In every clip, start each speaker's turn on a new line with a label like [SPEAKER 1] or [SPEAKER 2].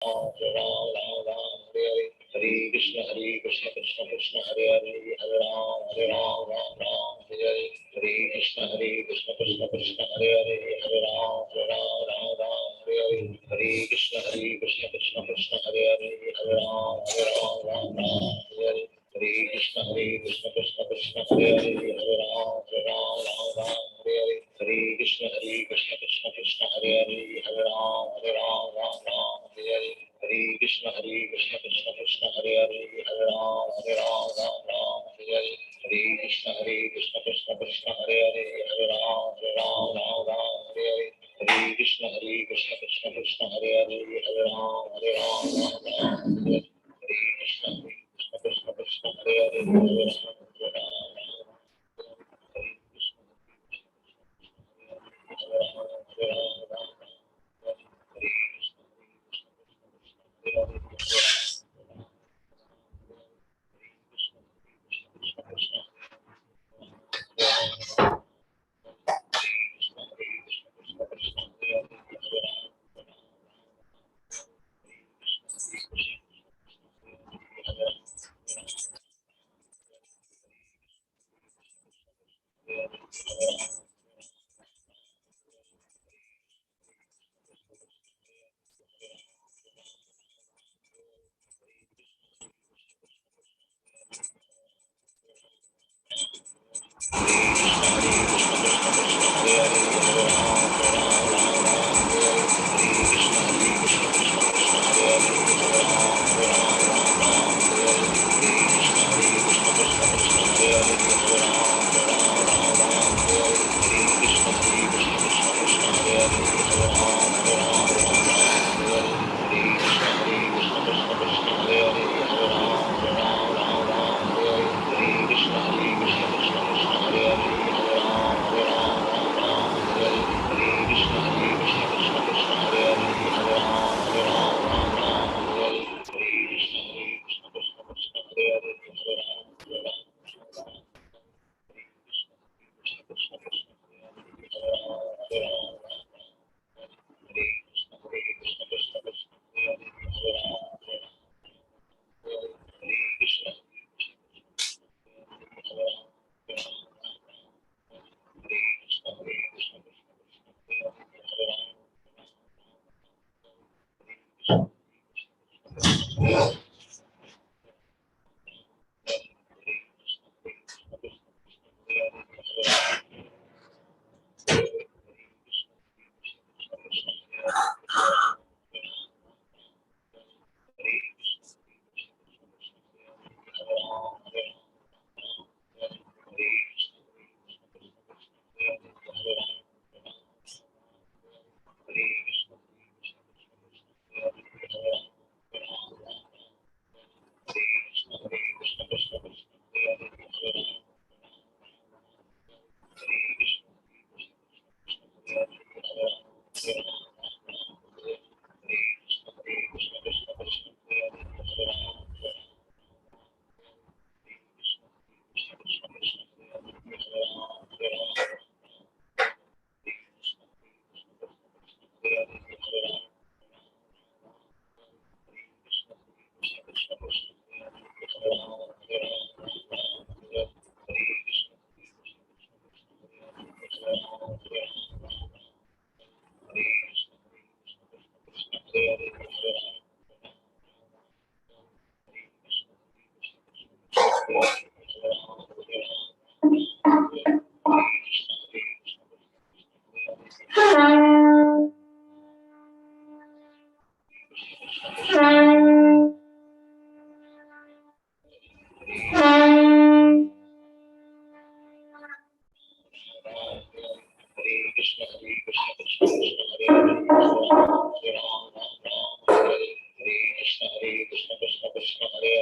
[SPEAKER 1] Hare Ram, Ram Ram, Hare Hare, Hare Krishna, Krishna Krishna, Hare Hare, Hare Ram, Ram Ram, Hare Hare, Hare Krishna, Krishna Krishna, Hare Hare, Hare Ram, Ram Ram, Hare Hare, Hare Krishna, Krishna Krishna, Hare Hare, Hare Ram, Ram Ram, Hare Hare, Hare Krishna, Krishna Krishna, Hare Hare, Hare Ram, Ram Ram, Hare Hare, Hare Krishna, Krishna Krishna, Hare Hare, Hare Ram, Ram Ram, Hare Hare, Hare Krishna, Krishna Krishna, Hare Hare, Hare Ram, Ram Ram, Hare Hare, Hare Krishna, Krishna Krishna, Hare Hare, Hare Ram, Ram Ram, Hare Hare, Hare Krishna, Krishna Krishna, Hare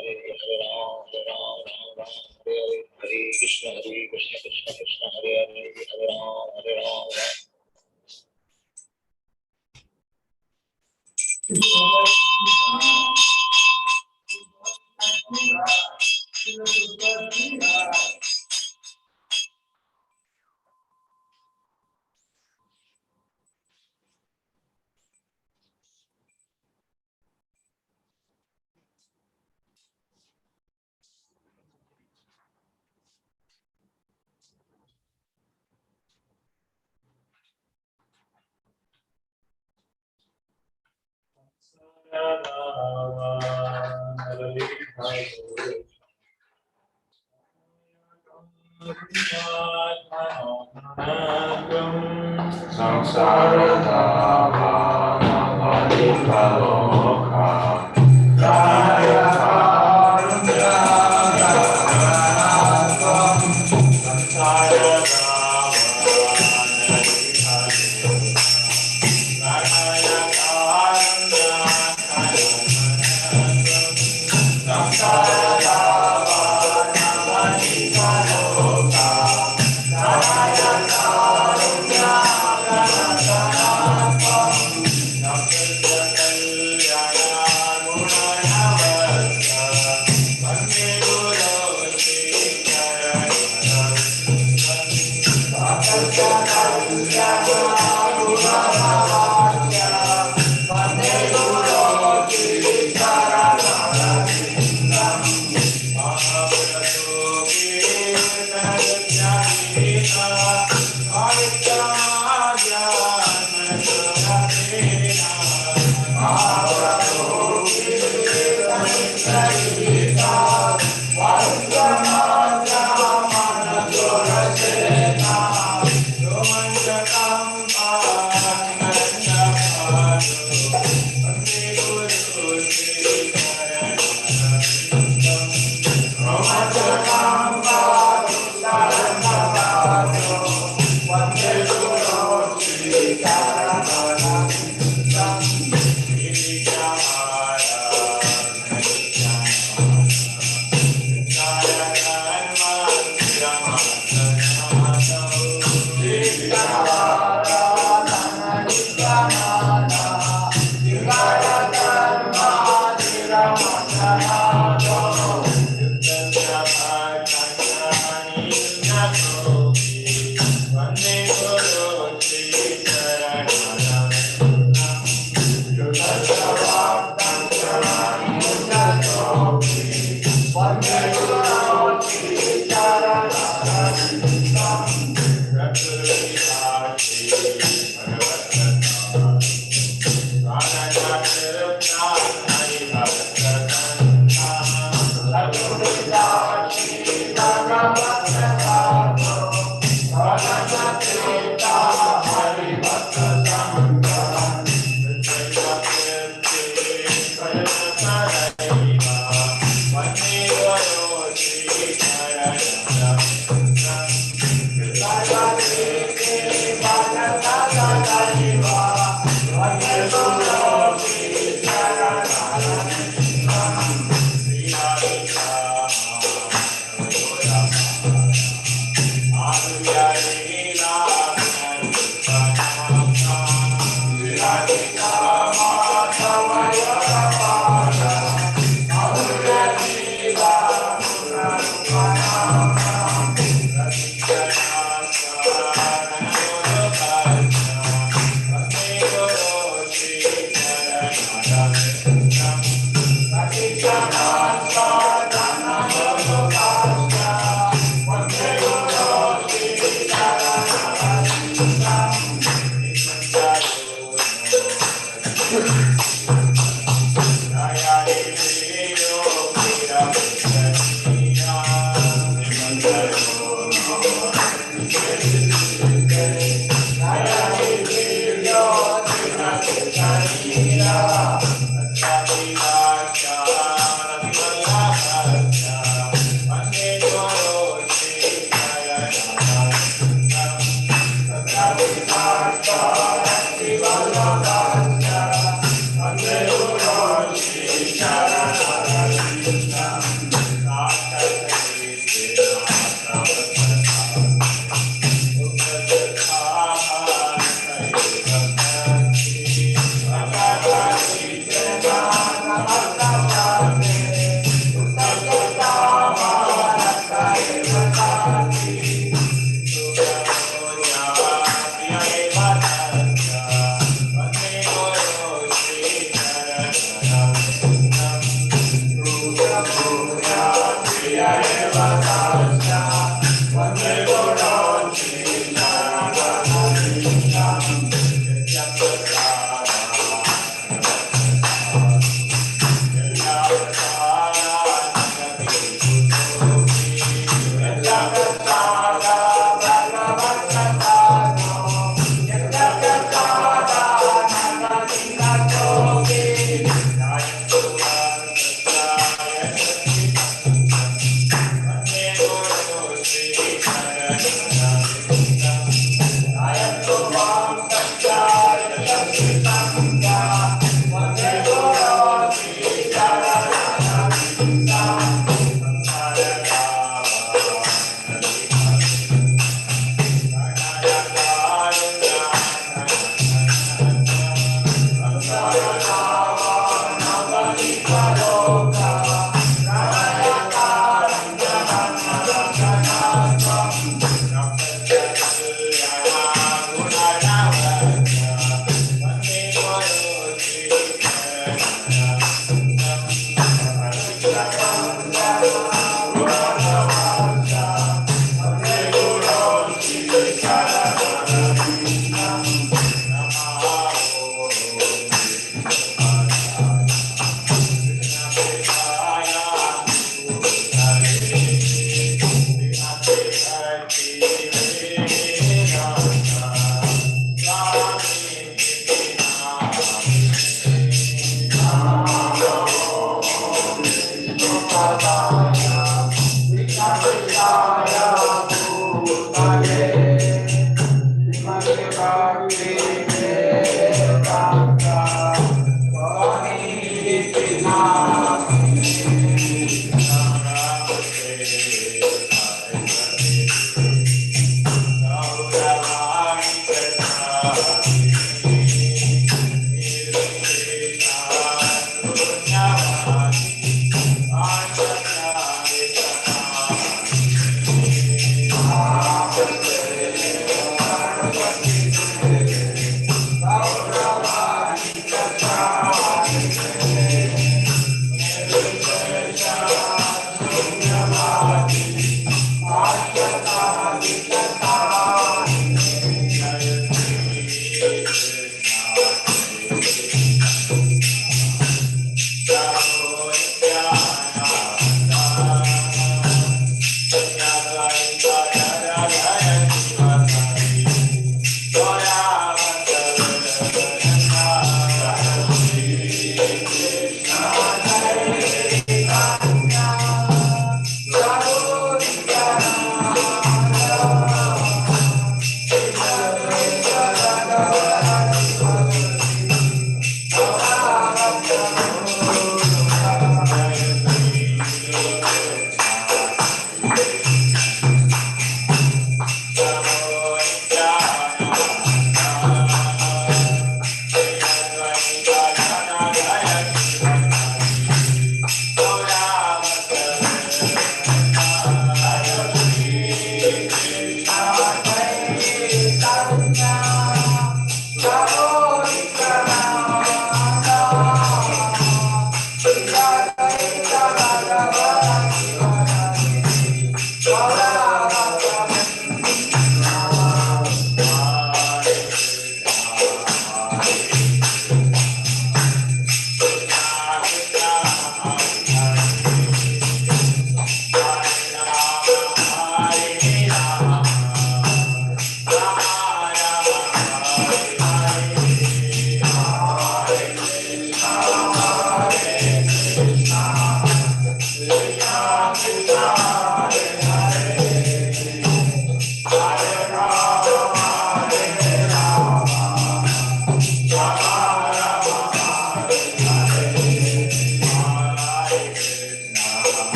[SPEAKER 1] Hare, Hare Ram, Ram Ram, Hare Hare, Hare Krishna, Krishna Krishna, Hare Hare, Hare Ram,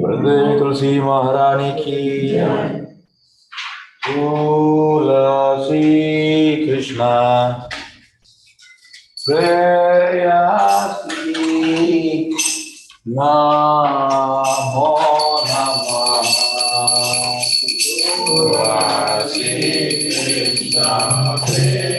[SPEAKER 2] वंदे तुलसी महारानी की तुलसी कृष्णा प्रेयसी नमो नमः तुलसी कृष्णा प्रेयसी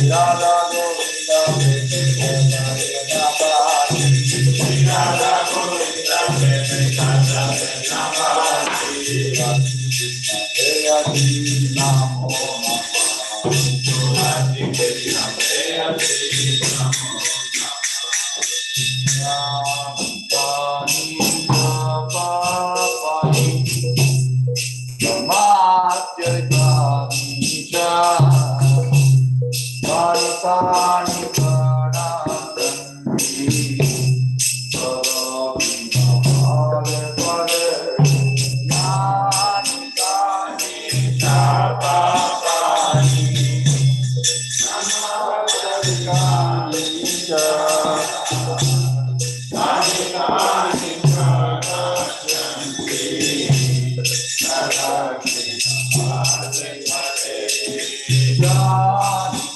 [SPEAKER 2] Radha Govinda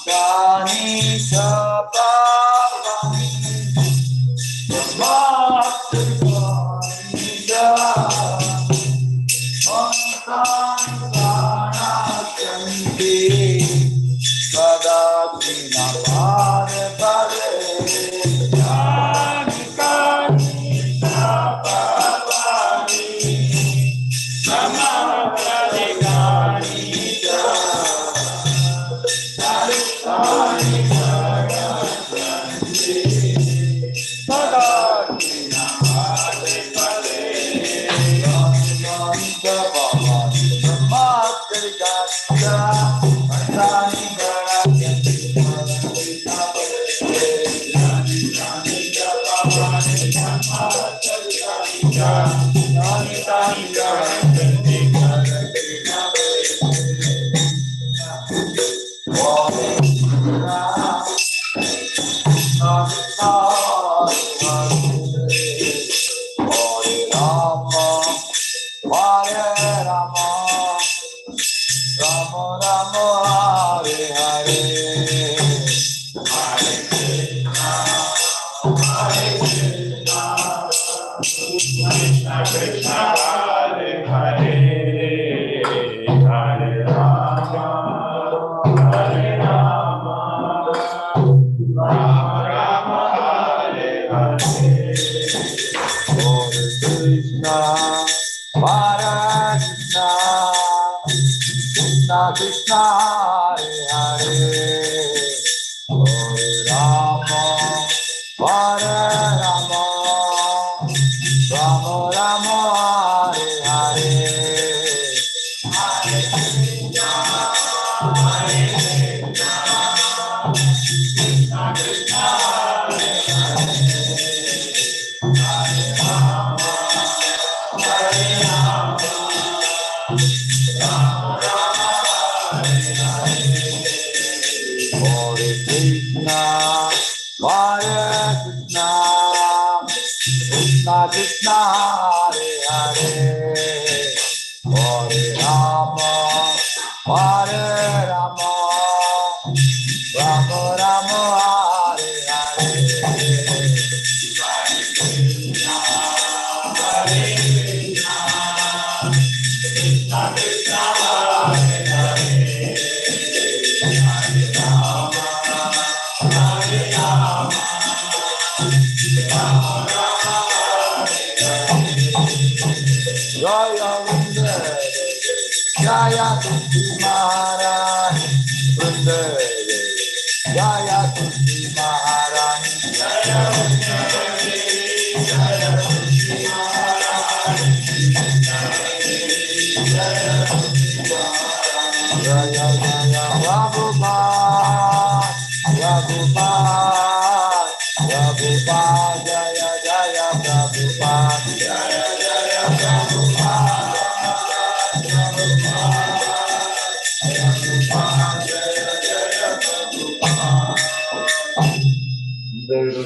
[SPEAKER 2] Gani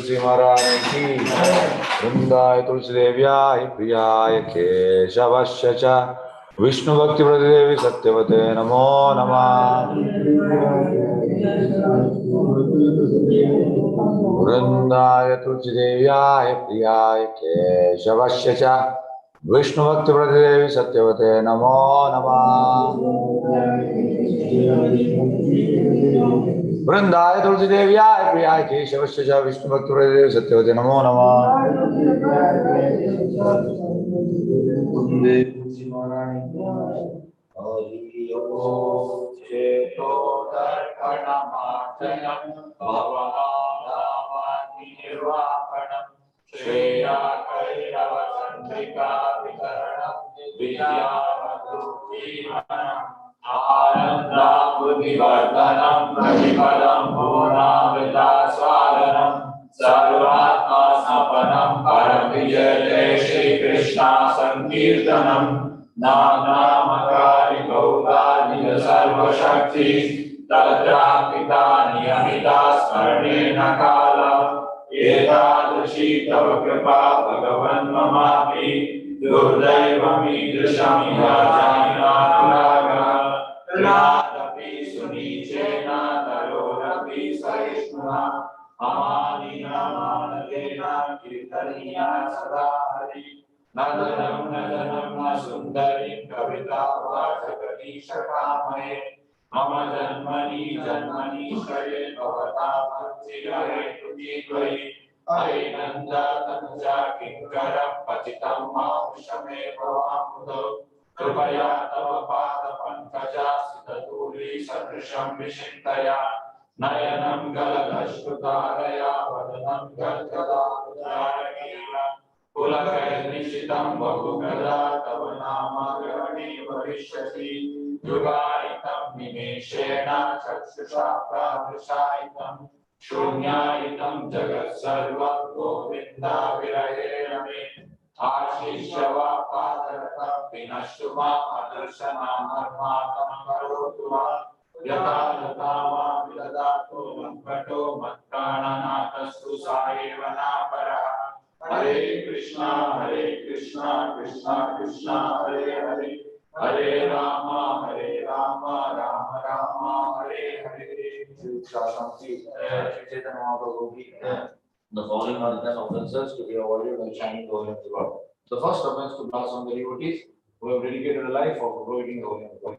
[SPEAKER 2] तुलसी महाराज की वृंदाय तुलसी देव्याय प्रियाय केशवस्य च विष्णु भक्ति देवी सत्यवते नमो नमः। वृंदाय तुलसी देव्याय प्रियाय केशवस्य च विष्णु भक्ति देवी सत्यवते नमो नमः। वृंदाय तुलसी देव्याय प्रियाय केशवस्य च विष्णु भक्ति देवी सत्यवते नमो नमः।
[SPEAKER 3] आनंदाबुद्धिवर्धनम् प्रतिपदम् पूर्णामृतास्वादनम् सर्वात्मास्मपनम् परमविजय जय श्री कृष्णा संकीर्तनम् नामकारि गौदानिज सर्वशक्ति तत्रापिता नियमिता स्मरणेन कालम् एतादृशी तव कृपा भगवन् ममापि दुर्दैवमीदृशमिह जानानुरागः नादपि सुनीचेन नरोरपि सहिष्णुना अमानिनामानतेन कीर्तनीया सदा हरि नदनं नदनं न सुन्दरीं कवितावाचकनीशकामये मम जन्मनि जन्मनि श्रये भवता भक्तिरे तुजी हरे नन्दातनुजा किङ्करं पतितं मानुषमे भवामुदो कृपया तव पादपङ्कजासितधूली सदृशं विचिन्तया नयनं गलदश्रुतारया वदनं गद्गदारुदारकेव पुलकैर्निशितं बहुकदा तव नामग्रहणे भविष्यति युगायितं निमेषेण चक्षुषा प्रादृशायितं शून्यायितं जगत् सर्वं गोविन्दा विरहे रमे आशिष्यवा पादरकपिनश्चुमा अदर्शनामर्माकं करोतु वा यथा यथा वा विददातु मत्पटो मत्प्राणनाथस्तु सा एव नापरः हरे Krishna Krishna Krishna Hare Hare Hare Ram Ram Ram Hare Hare
[SPEAKER 2] The following are 10 offenses to be avoided by chanting the holy name of God. The first offense to blaspheme the devotees who have dedicated a life of avoiding the holy name of God.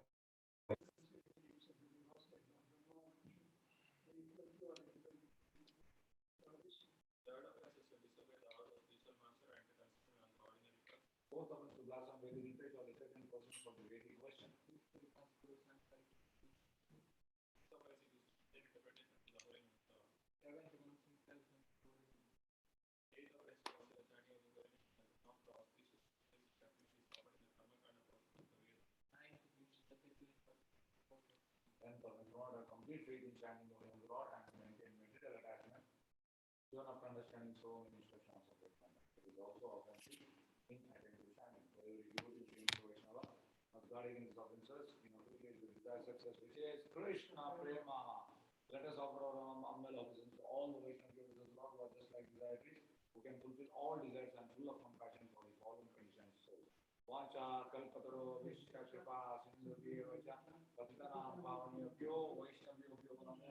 [SPEAKER 2] Fourth offense to blaspheme by the retreat or the second person for the Vedic question. And for the God, a complete faith in chanting the name of God and maintain material attachment, given after understanding so many instructions of the Command. It is also offensive in attentive chanting. For every devotee being so Vaishnava, must guard against offenses in order to get the desired success, which is Krishna Prema. Let us offer our humble obeisance to all the Vaishnava devotees of Lord who are just like desirees, who can fulfill all desires and full of compassion for the fallen conditioned souls. Vacha kalpataro vishya kripa sindhu vacha patitanam pavanebhyo vaishnavebhyo namo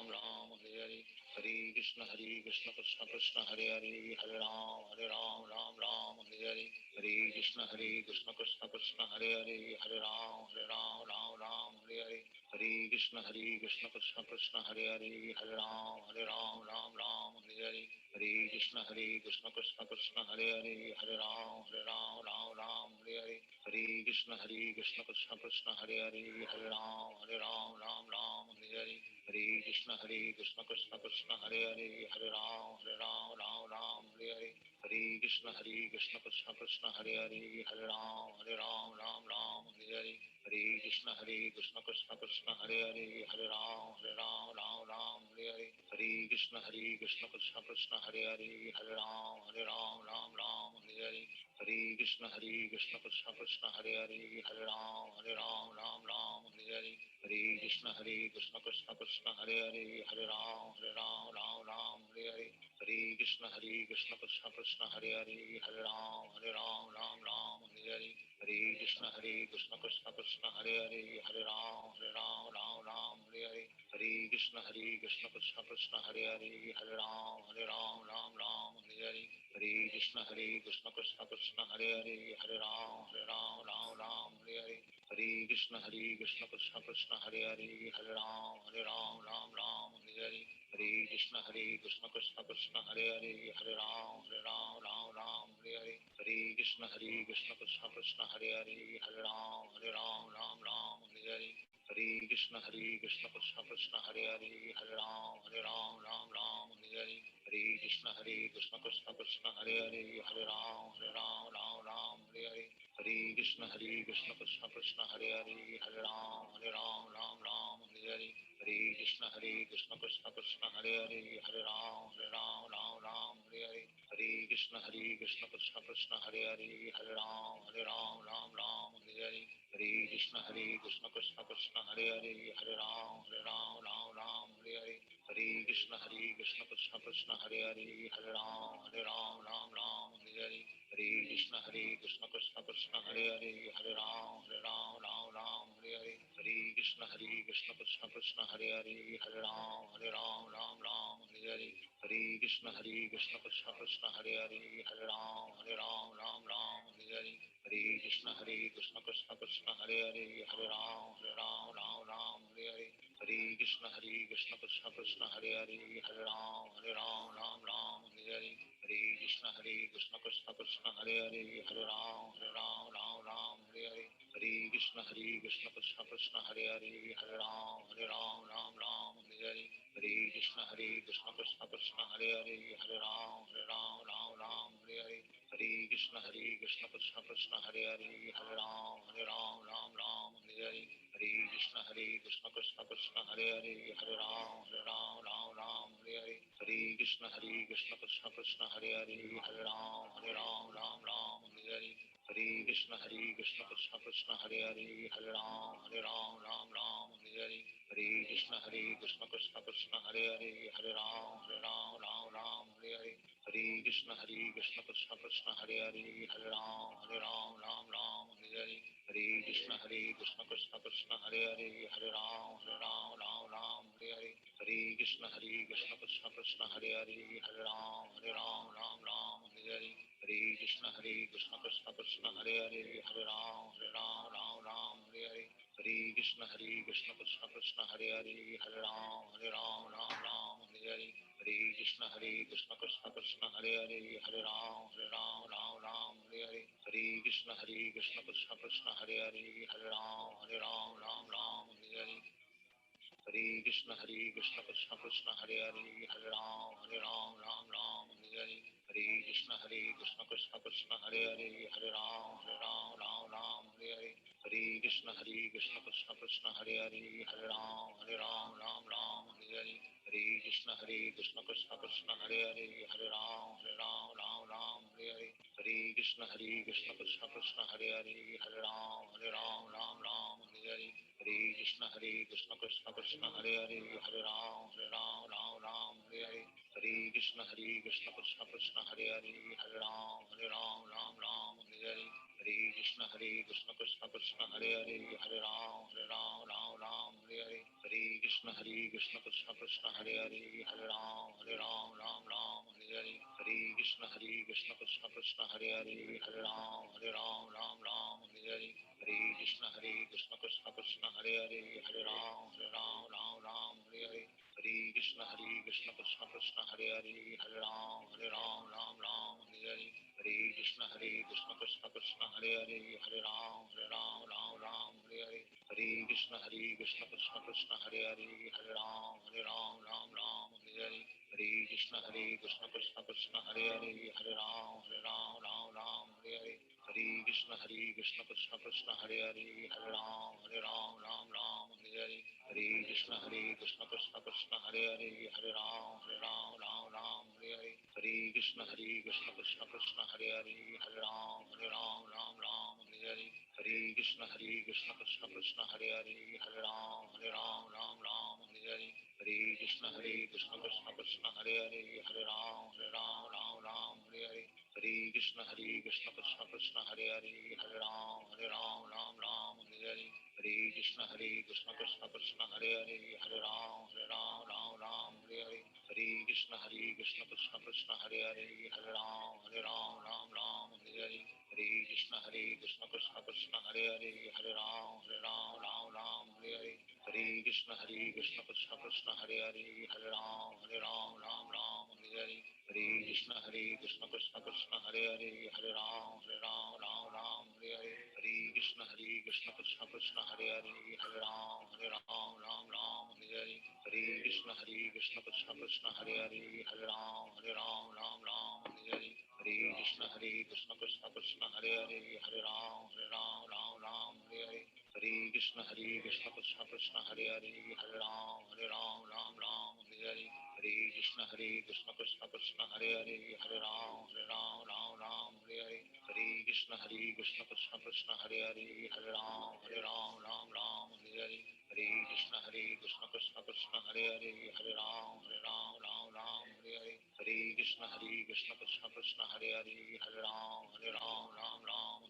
[SPEAKER 1] Ram Ram Hare Hare Hare Krishna Krishna Krishna Hare Hare Hare Ram Ram Ram Hare Hare Hare Krishna Krishna Krishna Hare Hare Hare Ram Ram Hare Hare Hare Krishna Krishna Krishna Hare Hare Hare Ram Ram Hare Hare Hare Krishna Krishna Krishna Hare Hare Hare Ram Hare Hare Hare Krishna Krishna Krishna Hare Hare Hare Ram Hare Hare Hare Krishna Krishna Krishna Hare Hare Hare Ram Hare Hare Hare Krishna Krishna Krishna Hare Hare Hare Ram Hare Hare Hare Krishna Krishna Krishna Hare Hare Hare Ram Hare Hare Hare Krishna Krishna Krishna Hare Hare Hare Ram Hare Hare Hare Krishna Krishna Krishna Hare Hare Hare Ram Hare Hare Hare Krishna Krishna Krishna Hare Hare Hare Ram Hare Hare Hare Krishna Krishna Krishna Hare Hare Hare Ram Hare Hare Hare Krishna Krishna Krishna Hare Hare Hare Ram Hare Hare Hare Krishna Krishna Krishna Hare Hare Hare Ram Hare Hare Hare Krishna Krishna Krishna Hare Hare Hare Ram Hare Hare Hare Krishna Krishna Krishna Hare Hare Hare Ram Hare Hare Hare Krishna Krishna Krishna Hare Hare Hare Ram Hare Hare Hare Krishna Krishna Krishna Hare Hare Hare Ram Hare Hare Hare Krishna Krishna Krishna Hare Hare Hare Ram Hare Hare Hare Krishna Krishna Krishna Hare Hare Hare Ram Hare Hare Hare Krishna Krishna Krishna Hare Hare Hare Ram Hare Hare Hare Krishna Krishna Krishna Hare Hare Hare Ram Hare Hare Hare Krishna Krishna Krishna Hare Hare Hare Ram Hare Hare Hare Krishna Krishna Krishna Hare Hare Hare Ram Hare Hare Hare Krishna Krishna Krishna Hare Hare Hare Ram Hare Hare Hare Krishna Krishna Krishna Hare Hare Hare Ram Hare Hare Hare Krishna Krishna Krishna Hare Hare Hare Ram Hare Hare Hare Krishna Krishna Krishna Hare Hare Hare Ram Hare Hare Hare Krishna Krishna Krishna Hare Hare Hare Ram Hare Hare Hare Krishna Krishna Krishna Hare Hare Hare Ram Hare Hare Hare Krishna Krishna Krishna Hare Hare Hare Ram Hare Hare Hare Krishna Krishna Krishna Hare Hare Hare Ram Hare Hare Hare Krishna Krishna Krishna Hare Hare Hare Ram Hare Hare Hare Krishna Krishna Krishna Hare Hare, Hare Ram Ram Ram Hare Hare, Hare Krishna Krishna Krishna Hare Hare, Hare Ram Ram Hare Hare, Hare Krishna Krishna Krishna Hare Hare, Hare Ram Ram Hare Hare, Hare Krishna Krishna Krishna Hare Hare, Hare Ram Ram Hare Hare, Hare Krishna Krishna Krishna Hare Hare, Hare Ram Ram Hare Hare, Hare Krishna Krishna Krishna Hare Hare, Hare Ram Ram Hare Hare, Hare Krishna Krishna Krishna Hare Hare, Hare Ram Ram Hare Hare, Hare Krishna Krishna Krishna Hare Hare, Hare Ram Ram Hare Hare, Hare Krishna Krishna Krishna Hare Hare, Hare Ram Ram Hare Hare, Hare Krishna Krishna Krishna Hare Hare, Hare Ram Ram Hare Hare, Hare Krishna Krishna Krishna Hare Hare, Hare Ram Ram Hare Hare, Hare Krishna Krishna Krishna Hare Hare, Hare Ram Ram Hare Hare, Hare Krishna Krishna Krishna Hare Hare, Hare Ram Ram Hare Hare, Hare Krishna Krishna Krishna Hare Hare, Hare Ram Ram Hare Hare, Hare Krishna Krishna Krishna Hare Hare, Hare Ram Ram Hare Hare, Hare Krishna Krishna Krishna Hare Hare, Hare Ram Ram Hare Hare, Hare Krishna Krishna Krishna Hare Hare, Hare Ram Ram Hare Hare, Hare Krishna Krishna Krishna Hare Hare, Hare Ram Ram Hare Hare, Hare Krishna Krishna Krishna Hare Hare, Hare Ram Ram Hare Hare, Hare Krishna Krishna Krishna Hare Hare, Hare Ram Ram Hare Hare, Hare Krishna Krishna Krishna Hare Hare, Hare Ram Ram Hare Hare, Hare Krishna Krishna Krishna Hare Hare, Hare Ram Ram Hare Hare, Hare Krishna Krishna Krishna Hare Hare, Hare Ram Ram Hare Hare, Hare Krishna Krishna Krishna Hare Hare, Hare Ram Ram Hare Hare, Hare Krishna Krishna Krishna Hare Hare, Hare Ram Ram Hare Hare, Hare Krishna Krishna Krishna Hare Hare, Hare Ram Ram Hare Hare, Hare Krishna Krishna Krishna Hare Hare, Hare Ram Ram Hare Hare, Hare Krishna Krishna Krishna Hare Hare, Hare Ram Ram Hare Hare, Hare Krishna Krishna Krishna Hare Hare, Hare Ram Ram Hare Hare, Hare Krishna Krishna Krishna Hare Hare, Hare Ram Ram Hare Hare, Hare Krishna Krishna Krishna Hare Hare, Hare Ram Ram Hare Hare, Hare Krishna Krishna Krishna Hare Hare, Hare Ram Ram Hare Hare, Hare Krishna Krishna Krishna Hare Hare, Hare Ram Ram Hare Hare, Hare Krishna Krishna Krishna Hare Hare, Hare Ram Ram Hare Hare, Hare Krishna Krishna Krishna Hare Hare, Hare Ram Ram Hare Hare, Hare Krishna Krishna Krishna Hare Hare, Hare Ram Ram Hare Hare, Hare Krishna Krishna Krishna Hare Hare, Hare Ram Ram Hare Hare, Hare Krishna Krishna Krishna Hare Hare, Hare Ram Ram Hare Hare, Hare Krishna Krishna Krishna Hare Hare, Hare Ram Ram Hare Hare, Hare Krishna Krishna Krishna Hare Hare, Hare Ram Ram Hare Hare, Hare Krishna Krishna Krishna Hare Hare, Hare Ram Ram Hare Hare, Hare Krishna Krishna Krishna Hare Hare, Hare Ram Hare Hare, Hare Krishna Krishna Krishna Hare Hare, Hare Ram Hare Hare, Hare Krishna Krishna Krishna Hare Hare, Hare Ram Hare Hare, Hare Krishna Krishna Krishna Hare Hare, Hare Ram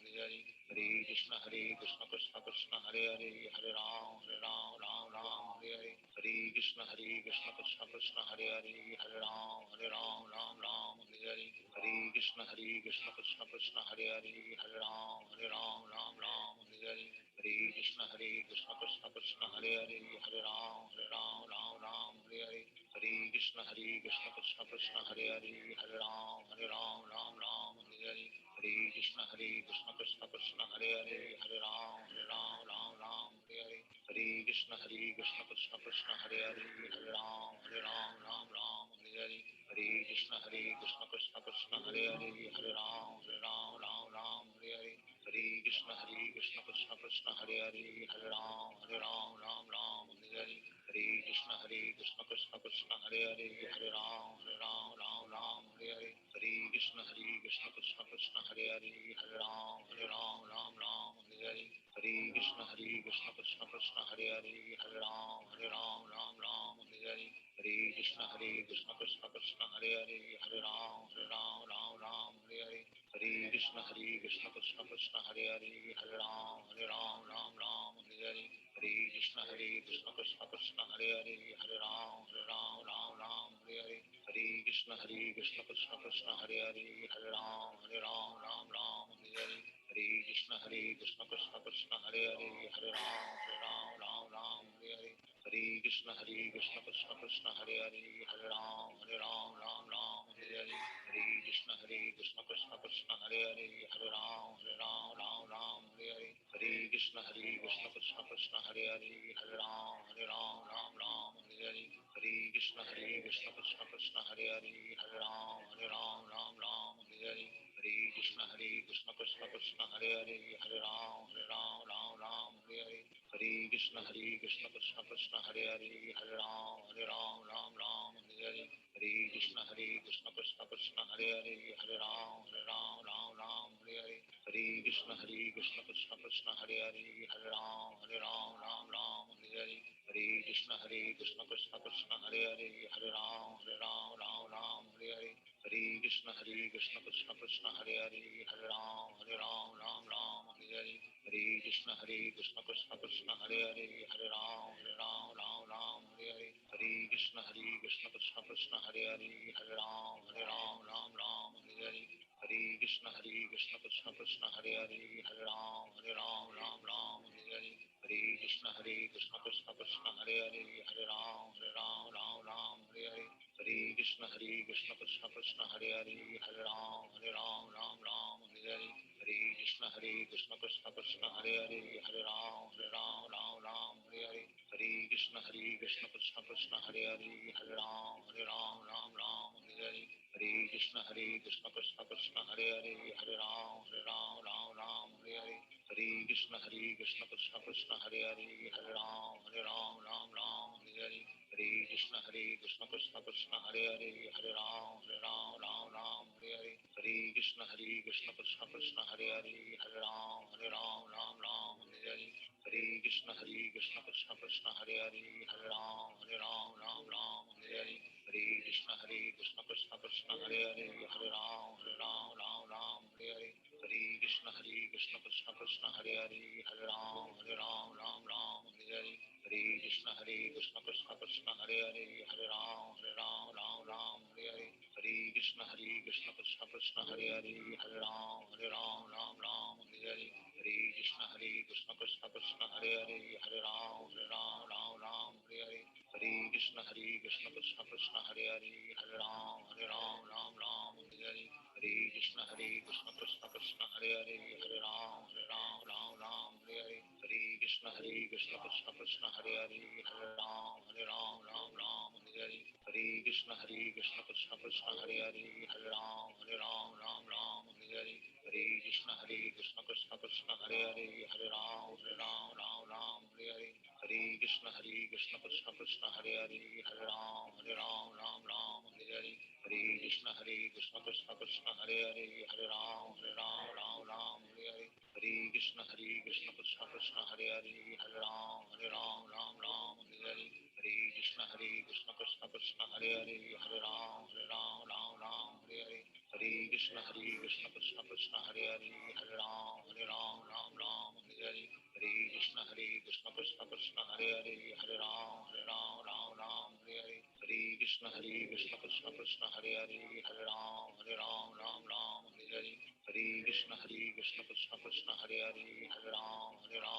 [SPEAKER 1] Hare Hare, Hare Krishna Krishna Krishna Hare Hare, Hare Ram Hare Hare, Hare Krishna Krishna Krishna Hare Hare, Hare Ram Hare Hare, Hare Krishna Krishna Krishna Hare Hare, Hare Ram Hare Hare, Hare Krishna Krishna Krishna Hare Hare, Hare Ram Hare Hare, Hare Krishna Krishna Krishna Hare Hare, Hare Ram Hare Hare, Hare Krishna Krishna Krishna Hare Hare, Hare Ram Hare Hare, Hare Krishna Krishna Krishna Hare Hare, Hare Ram Hare Hare, Hare Krishna Krishna Krishna Hare Hare, Hare Ram Hare Hare Hare Krishna Krishna Krishna Hare Hare Hare Ram Ram Ram Hare Hare Hare Krishna Krishna Krishna Hare Hare Hare Ram Ram Hare Hare Hare Krishna Krishna Krishna Hare Hare Hare Ram Ram Hare Hare Hare Krishna Krishna Krishna Hare Hare Hare Ram Ram Hare Hare Hare Krishna Krishna Krishna Hare Hare Hare Ram Ram Hare Hare Hare Krishna Krishna Krishna Hare Hare Hare Ram Ram Hare Hare Hare Krishna Krishna Krishna Hare Hare Hare Ram Hare Hare Hare Krishna Krishna Krishna Hare Hare Hare Ram Hare Hare Hare Krishna Krishna Krishna Hare Hare Hare Ram Hare Hare Hare Krishna Krishna Krishna Hare Hare Hare Ram Hare Hare Hare Krishna Krishna Krishna Hare Hare Hare Ram Hare Hare Hare Krishna Krishna Krishna Hare Hare Hare Ram Hare Hare Hare Krishna Krishna Krishna Hare Hare Hare Ram Hare Hare Hare Krishna Krishna Krishna Hare Hare Hare Ram Hare Hare Hare Krishna Krishna Krishna Hare Hare Hare Ram Hare Hare Hare Krishna Krishna Krishna Hare Hare Hare Ram Hare Hare Hare Krishna Krishna Krishna Hare Hare Hare Ram Hare Hare Hare Krishna Krishna Krishna Hare Hare Hare Ram Hare Hare Hare Krishna Krishna Krishna Hare Hare Hare Ram Hare Hare Hare Krishna Krishna Krishna Hare Hare Hare Ram Hare Hare Hare Krishna Krishna Krishna Hare Hare Hare Ram Hare Hare Hare Krishna Krishna Krishna Hare Hare Hare Ram Hare Hare Hare Krishna Krishna Krishna Hare Hare Hare Ram Hare Hare Hare Krishna Krishna Krishna Hare Hare Hare Ram Hare Hare Hare Krishna Krishna Krishna Hare Hare Hare Ram Hare Hare Hare Krishna Krishna Krishna Hare Hare Hare Ram Hare Hare Hare Krishna Krishna Krishna Hare Hare Hare Ram Hare Hare Hare Krishna Krishna Krishna Hare Hare Hare Ram Hare Hare Hare Krishna Krishna Krishna Hare Hare Hare Ram Hare Hare Hare Krishna Krishna Krishna Hare Hare Hare Ram Hare Hare Hare Krishna Krishna Krishna Hare Hare Hare Ram Hare Hare Hare Krishna Krishna Krishna Hare Hare Hare Ram Hare Hare Hare Krishna Krishna Krishna Hare Hare Hare Ram Hare Hare Hare Krishna Krishna Krishna Hare Hare Hare Ram Hare Hare Hare Krishna Krishna Krishna Hare Hare Hare Ram Hare Hare Hare Krishna Krishna Krishna Hare Hare Hare Ram Hare Hare Hare Krishna Krishna Krishna Hare Hare Hare Ram Hare Hare Hare Krishna Krishna Krishna Hare Hare Hare Ram Hare Hare Hare Krishna Krishna Krishna Hare Hare Hare Ram Hare Hare Hare Krishna Krishna Krishna Hare Hare Hare Ram Hare Hare Hare Krishna Krishna Krishna Hare Hare Hare Ram Hare Hare Hare Krishna Krishna Krishna Hare Hare Hare Ram Hare Hare Hare Krishna Krishna Krishna Hare Hare Hare Ram Hare Hare Hare Krishna Krishna Krishna Hare Hare Hare Ram Hare Hare Hare Krishna Krishna Krishna Hare Hare Hare Ram Hare Hare Hare Krishna Krishna Krishna Hare Hare Hare Ram Hare Hare Hare Krishna Krishna Krishna Hare Hare Hare Ram Hare Hare Hare Krishna Krishna Krishna Hare Hare Hare Ram Hare Hare Hare Krishna Krishna Krishna Hare Hare Hare Ram Hare Hare Hare Krishna Krishna Krishna Hare Hare Hare Ram Hare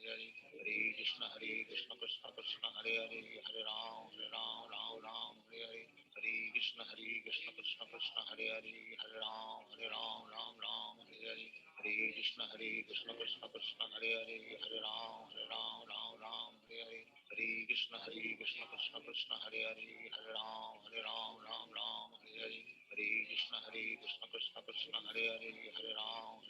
[SPEAKER 1] Hare Hare Krishna Krishna Krishna Hare Hare Hare Ram Hare Hare Hare Krishna Krishna Krishna Hare Hare Hare Ram Ram Ram Hare Hare Hare Krishna Krishna Krishna Hare Hare Hare Ram Ram Hare Hare Hare Krishna Krishna Krishna Hare Hare Hare Ram Ram Hare Hare Hare Krishna Krishna Krishna Hare Hare Hare Ram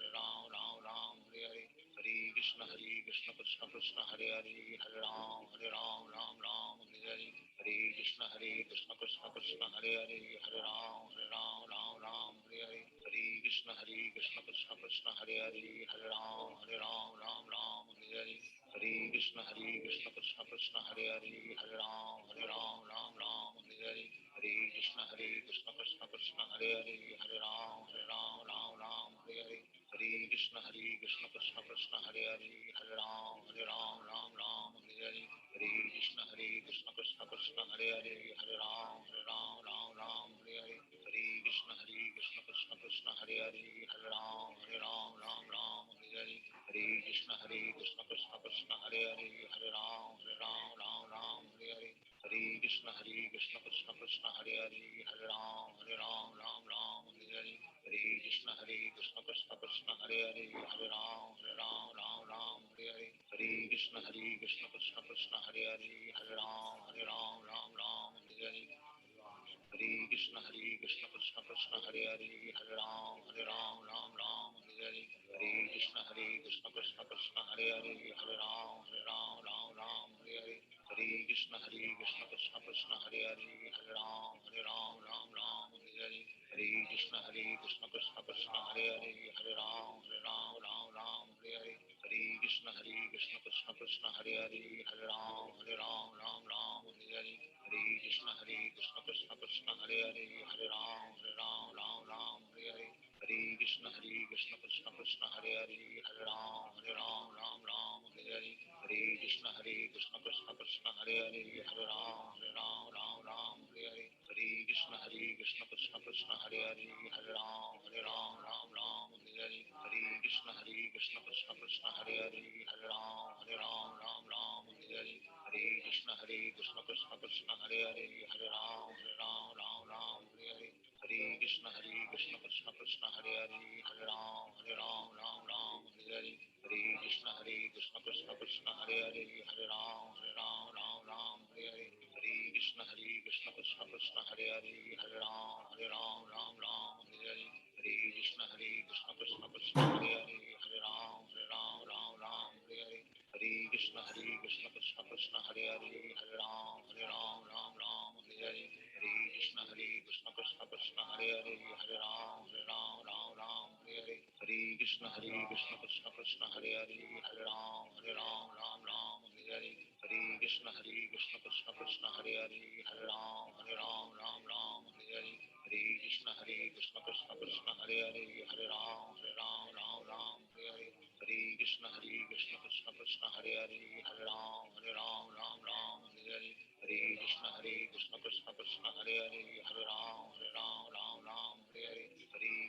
[SPEAKER 1] Ram Hare Hare Hare Krishna Krishna Krishna Hare Hare Hare Ram Ram Hare Hare Hare Krishna Krishna Krishna Hare Hare Hare Ram Ram Hare Hare Hare Krishna Krishna Krishna Hare Hare Hare Ram Ram Hare Hare Hare Krishna Krishna Krishna Hare Hare Hare Ram Ram Hare Hare Hare Krishna Krishna Krishna Hare Hare Hare Ram Hare Hare Hare Krishna Krishna Krishna Hare Hare Hare Ram Hare Hare Hare Krishna Krishna Krishna Hare Hare Hare Ram Hare Hare Hare Krishna Krishna Krishna Hare Hare Hare Ram Hare Hare Hare Krishna Krishna Krishna Hare Hare Hare Ram Hare Hare Hare Krishna Krishna Krishna Hare Hare Hare Ram Hare Hare Hare Krishna Krishna Krishna Hare Hare Hare Ram Hare Hare Hare Krishna Krishna Krishna Hare Hare Hare Ram Hare Hare Hare Krishna Krishna Krishna Hare Hare Hare Ram Hare Hare Hare Krishna Krishna Krishna Hare Hare Hare Ram Hare Hare Hare Krishna Krishna Krishna Hare Hare Hare Ram Hare Hare Hare Krishna Krishna Krishna Hare Hare Hare Ram Hare Hare Hare Krishna Krishna Krishna Hare Hare Hare Ram Hare Hare Hare Krishna Krishna Krishna Hare Hare Hare Ram Hare Hare Hare Krishna Krishna Krishna Hare Hare Hare Ram Hare Hare Hare Krishna Krishna Krishna Hare Hare Hare Ram Hare Hare Hare Krishna Krishna Krishna Hare Hare Hare Ram Hare Hare Hare Krishna Krishna Krishna Hare Hare Hare Ram Hare Hare Hare Krishna Krishna Krishna Hare Hare Hare Ram Hare Hare Hare Krishna Krishna Krishna Hare Hare Hare Ram Hare Hare Hare Krishna Krishna Krishna Hare Hare Hare Ram Hare Hare Hare Krishna Krishna Krishna Hare Hare Hare Ram Hare Hare Hare Krishna Krishna Krishna Hare Hare Hare Ram Hare Hare Hare Krishna Krishna Krishna Hare Hare Hare Ram Hare Hare Hare Krishna Krishna Krishna Hare Hare Hare Ram Hare Hare Hare Krishna Krishna Krishna Hare Hare Hare Ram Hare Hare Hare Krishna Krishna Krishna Hare Hare Hare Ram Hare Hare Hare Krishna Krishna Krishna Hare Hare Hare Ram Hare Hare Hare Krishna Krishna Krishna Hare Hare Hare Ram Hare Hare Hare Krishna Krishna Krishna Hare Hare Hare Ram Hare Hare Hare Krishna Krishna Krishna Hare Hare Hare Ram Hare Hare Hare Krishna Krishna Krishna Hare Hare Hare Ram Hare Hare Hare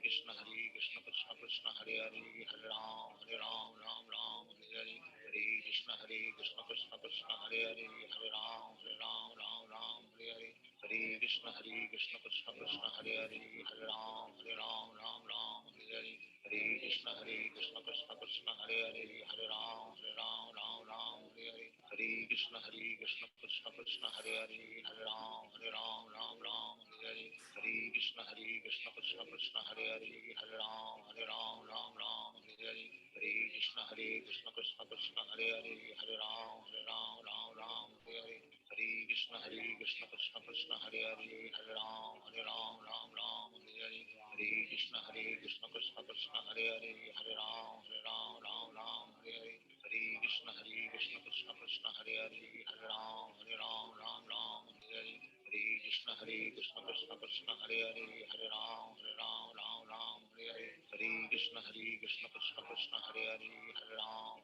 [SPEAKER 1] Krishna Krishna Krishna Hare Hare Hare Ram Hare Hare Hare Krishna Krishna Krishna Hare Hare Hare Ram Hare Hare Hare Krishna Krishna Krishna Hare Hare Hare Ram Hare Hare Hare Krishna Krishna Krishna Hare Hare Hare Ram Hare Hare Hare Krishna Krishna Krishna Hare Hare Hare Ram Hare Hare Hare Krishna Krishna Krishna Hare Hare Hare Ram Hare Hare Hare Krishna Krishna Krishna Hare Hare Hare Ram Hare Hare Hare Krishna Krishna Krishna Hare Hare Hare Ram Hare Hare Hare Krishna Krishna Krishna Hare Hare Hare Ram Hare Hare Hare Krishna Krishna Krishna Hare Hare Hare Ram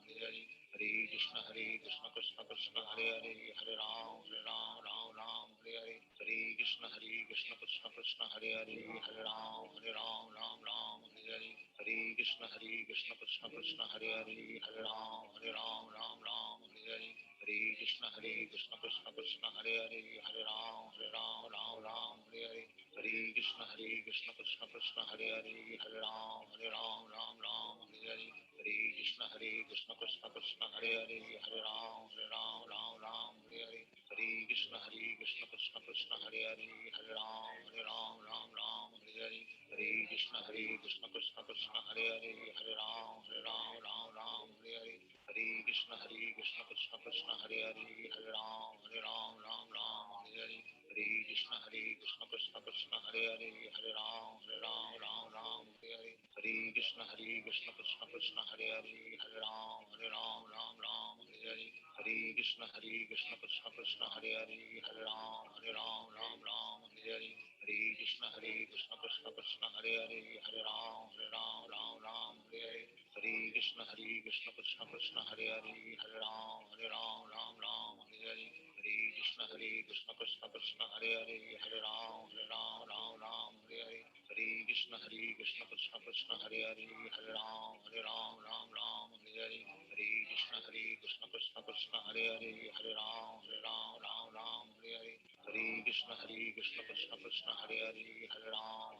[SPEAKER 1] Hare Hare Hare Krishna Krishna Krishna Hare Hare Hare Ram Hare Hare Hare Krishna Krishna Krishna Hare Hare Hare Ram Ram Ram Hare Hare Hare Krishna Krishna Krishna Hare Hare Hare Ram Ram Ram Hare Hare Hare Krishna Krishna Krishna Hare Hare Hare Ram Ram Hare Hare Hare Krishna Krishna Krishna Hare Hare Hare Ram Ram Hare Hare Hare Krishna Krishna Krishna Hare Hare Hare Ram Ram Hare Hare Hare Krishna Krishna Krishna Hare Hare Hare Ram Ram Hare Hare Hare Krishna Krishna Krishna Hare Hare Hare Ram Ram Hare Hare Hare Krishna Krishna Krishna Hare Hare Hare Ram Ram Hare Hare Hare Krishna Krishna Krishna Hare Hare Hare Ram Ram Hare Hare Hare Krishna Krishna Krishna Hare Hare Hare Ram Ram Hare Hare Hare Krishna Krishna Krishna Hare Hare Hare Ram Ram Hare Hare Hare Krishna Krishna Krishna Hare Hare Hare Ram Ram Hare Hare Hare Krishna Krishna Krishna Hare Hare Hare Ram Ram Hare Hare Hare Krishna Krishna Krishna Hare Hare Hare Ram Ram Hare Hare Hare Krishna Krishna Krishna Hare Hare Hare Ram Ram Hare Hare Hare Krishna Krishna Krishna Hare Hare Hare Ram Ram Hare Hare Hare Krishna Krishna Krishna Hare Hare Hare Ram Ram Hare Hare Hare Krishna Krishna Krishna Hare Hare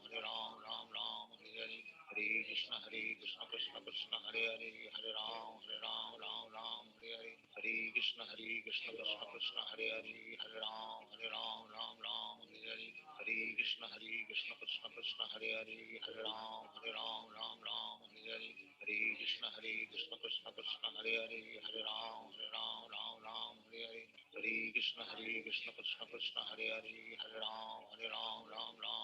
[SPEAKER 1] Hare Ram Ram Hare Hare Hare Krishna Krishna Krishna Hare Hare Hare Ram Ram Hare Hare Hare Krishna Krishna Krishna Hare Hare Hare Ram Ram Hare Hare Hare Krishna Krishna Krishna Hare Hare Hare Ram Ram Hare Hare Hare Krishna Krishna Krishna Hare Hare Hare Ram Ram Hare Hare Hare Krishna Krishna Krishna Hare Hare Hare Ram Hare Hare Hare Krishna Krishna Krishna Hare Hare Hare Ram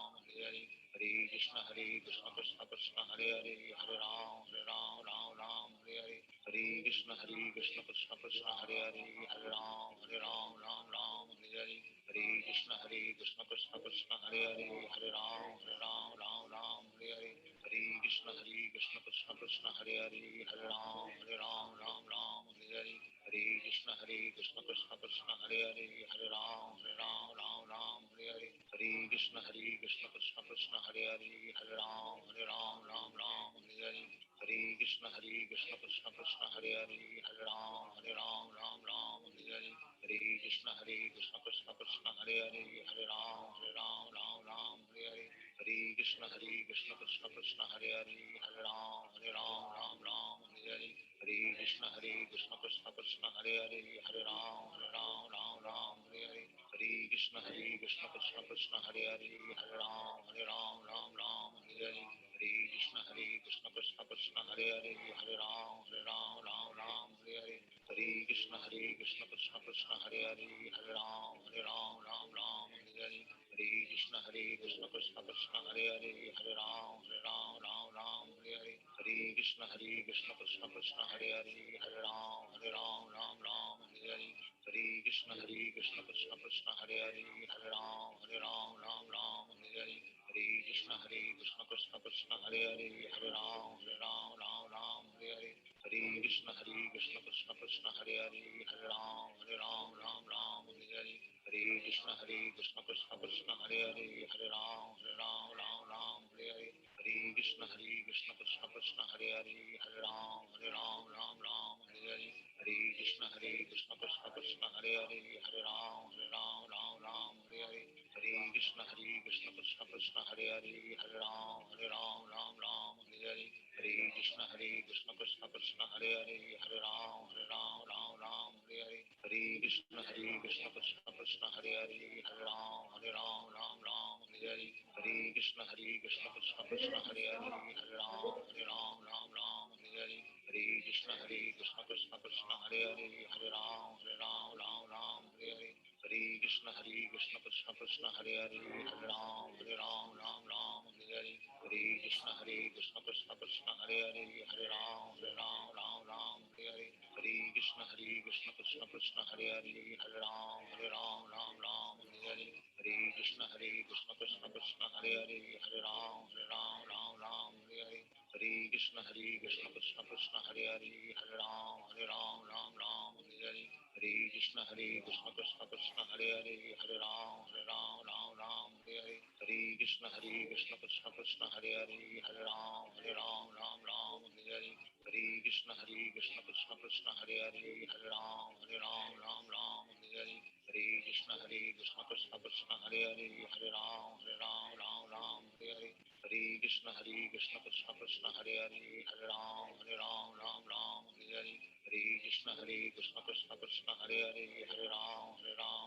[SPEAKER 1] Hare Hare Hare Krishna Krishna Krishna Hare Hare Hare Ram Hare Hare Hare Krishna Krishna Krishna Hare Hare Hare Ram Hare Hare Hare Krishna Krishna Krishna Hare Hare Hare Ram Hare Hare Hare Krishna Krishna Krishna Hare Hare Hare Ram Hare Hare Hare Krishna Krishna Krishna Hare Hare Hare Ram Hare Hare Hare Krishna Krishna Krishna Hare Hare Hare Ram Hare Hare Hare Krishna Krishna Krishna Hare Hare Hare Ram Hare Hare Hare Krishna Krishna Krishna Hare Hare Hare Ram Hare Hare Hare Krishna Krishna Krishna Hare Hare Hare Ram Hare Hare Hare Krishna Krishna Krishna Hare Hare Hare Ram Hare Hare Hare Krishna Krishna Krishna Hare Hare Hare Ram Hare Hare Hare Krishna Krishna Krishna Hare Hare Hare Ram Hare Hare Hare Krishna Krishna Krishna Hare Hare Hare Ram Hare Hare Hare Krishna Krishna Krishna Hare Hare Hare Ram Hare Hare Hare Krishna Krishna Krishna Hare Hare Hare Ram Hare Hare Hare Krishna Krishna Krishna Hare Hare Hare Ram Hare Hare Hare Krishna Krishna Krishna Hare Hare Hare Ram Hare Hare Hare Krishna Krishna Krishna Hare Hare Hare Ram Hare Hare Hare Krishna Krishna Krishna Hare Hare Hare Ram Hare Hare Hare Krishna Krishna Krishna Hare Hare Hare Ram Hare Hare Hare Krishna Krishna Krishna Hare Hare Hare Ram Hare Hare Hare Krishna Krishna Krishna Hare Hare Hare Ram Hare Hare Hare Krishna Krishna Krishna Hare Hare Hare Ram Hare Hare Hare Krishna Krishna Krishna Hare Hare Hare Ram Hare Hare Hare Krishna Krishna Krishna Hare Hare Hare Ram Hare Hare Hare Krishna Krishna Krishna Hare Hare Hare Ram Hare Hare Hare Krishna Krishna Krishna Hare Hare Hare Ram Hare Hare Hare Krishna Krishna Krishna Hare Hare Hare Ram Hare Hare Hare Krishna Krishna Krishna Hare Hare, Hare Ram Ram Ram Hare Hare, Hare Krishna Krishna Krishna Hare Hare, Hare Ram Ram Hare Hare, Hare Krishna Krishna Krishna Hare Hare, Hare Ram Ram Hare Hare, Hare Krishna Krishna Krishna Hare Hare, Hare Ram Ram Hare Hare, Hare Krishna Krishna Krishna Hare Hare, Hare Ram Ram Hare Hare, Hare Krishna Krishna Krishna Hare Hare, Hare Ram Ram Hare Hare, Hare Krishna Krishna Krishna Hare Hare, Hare Ram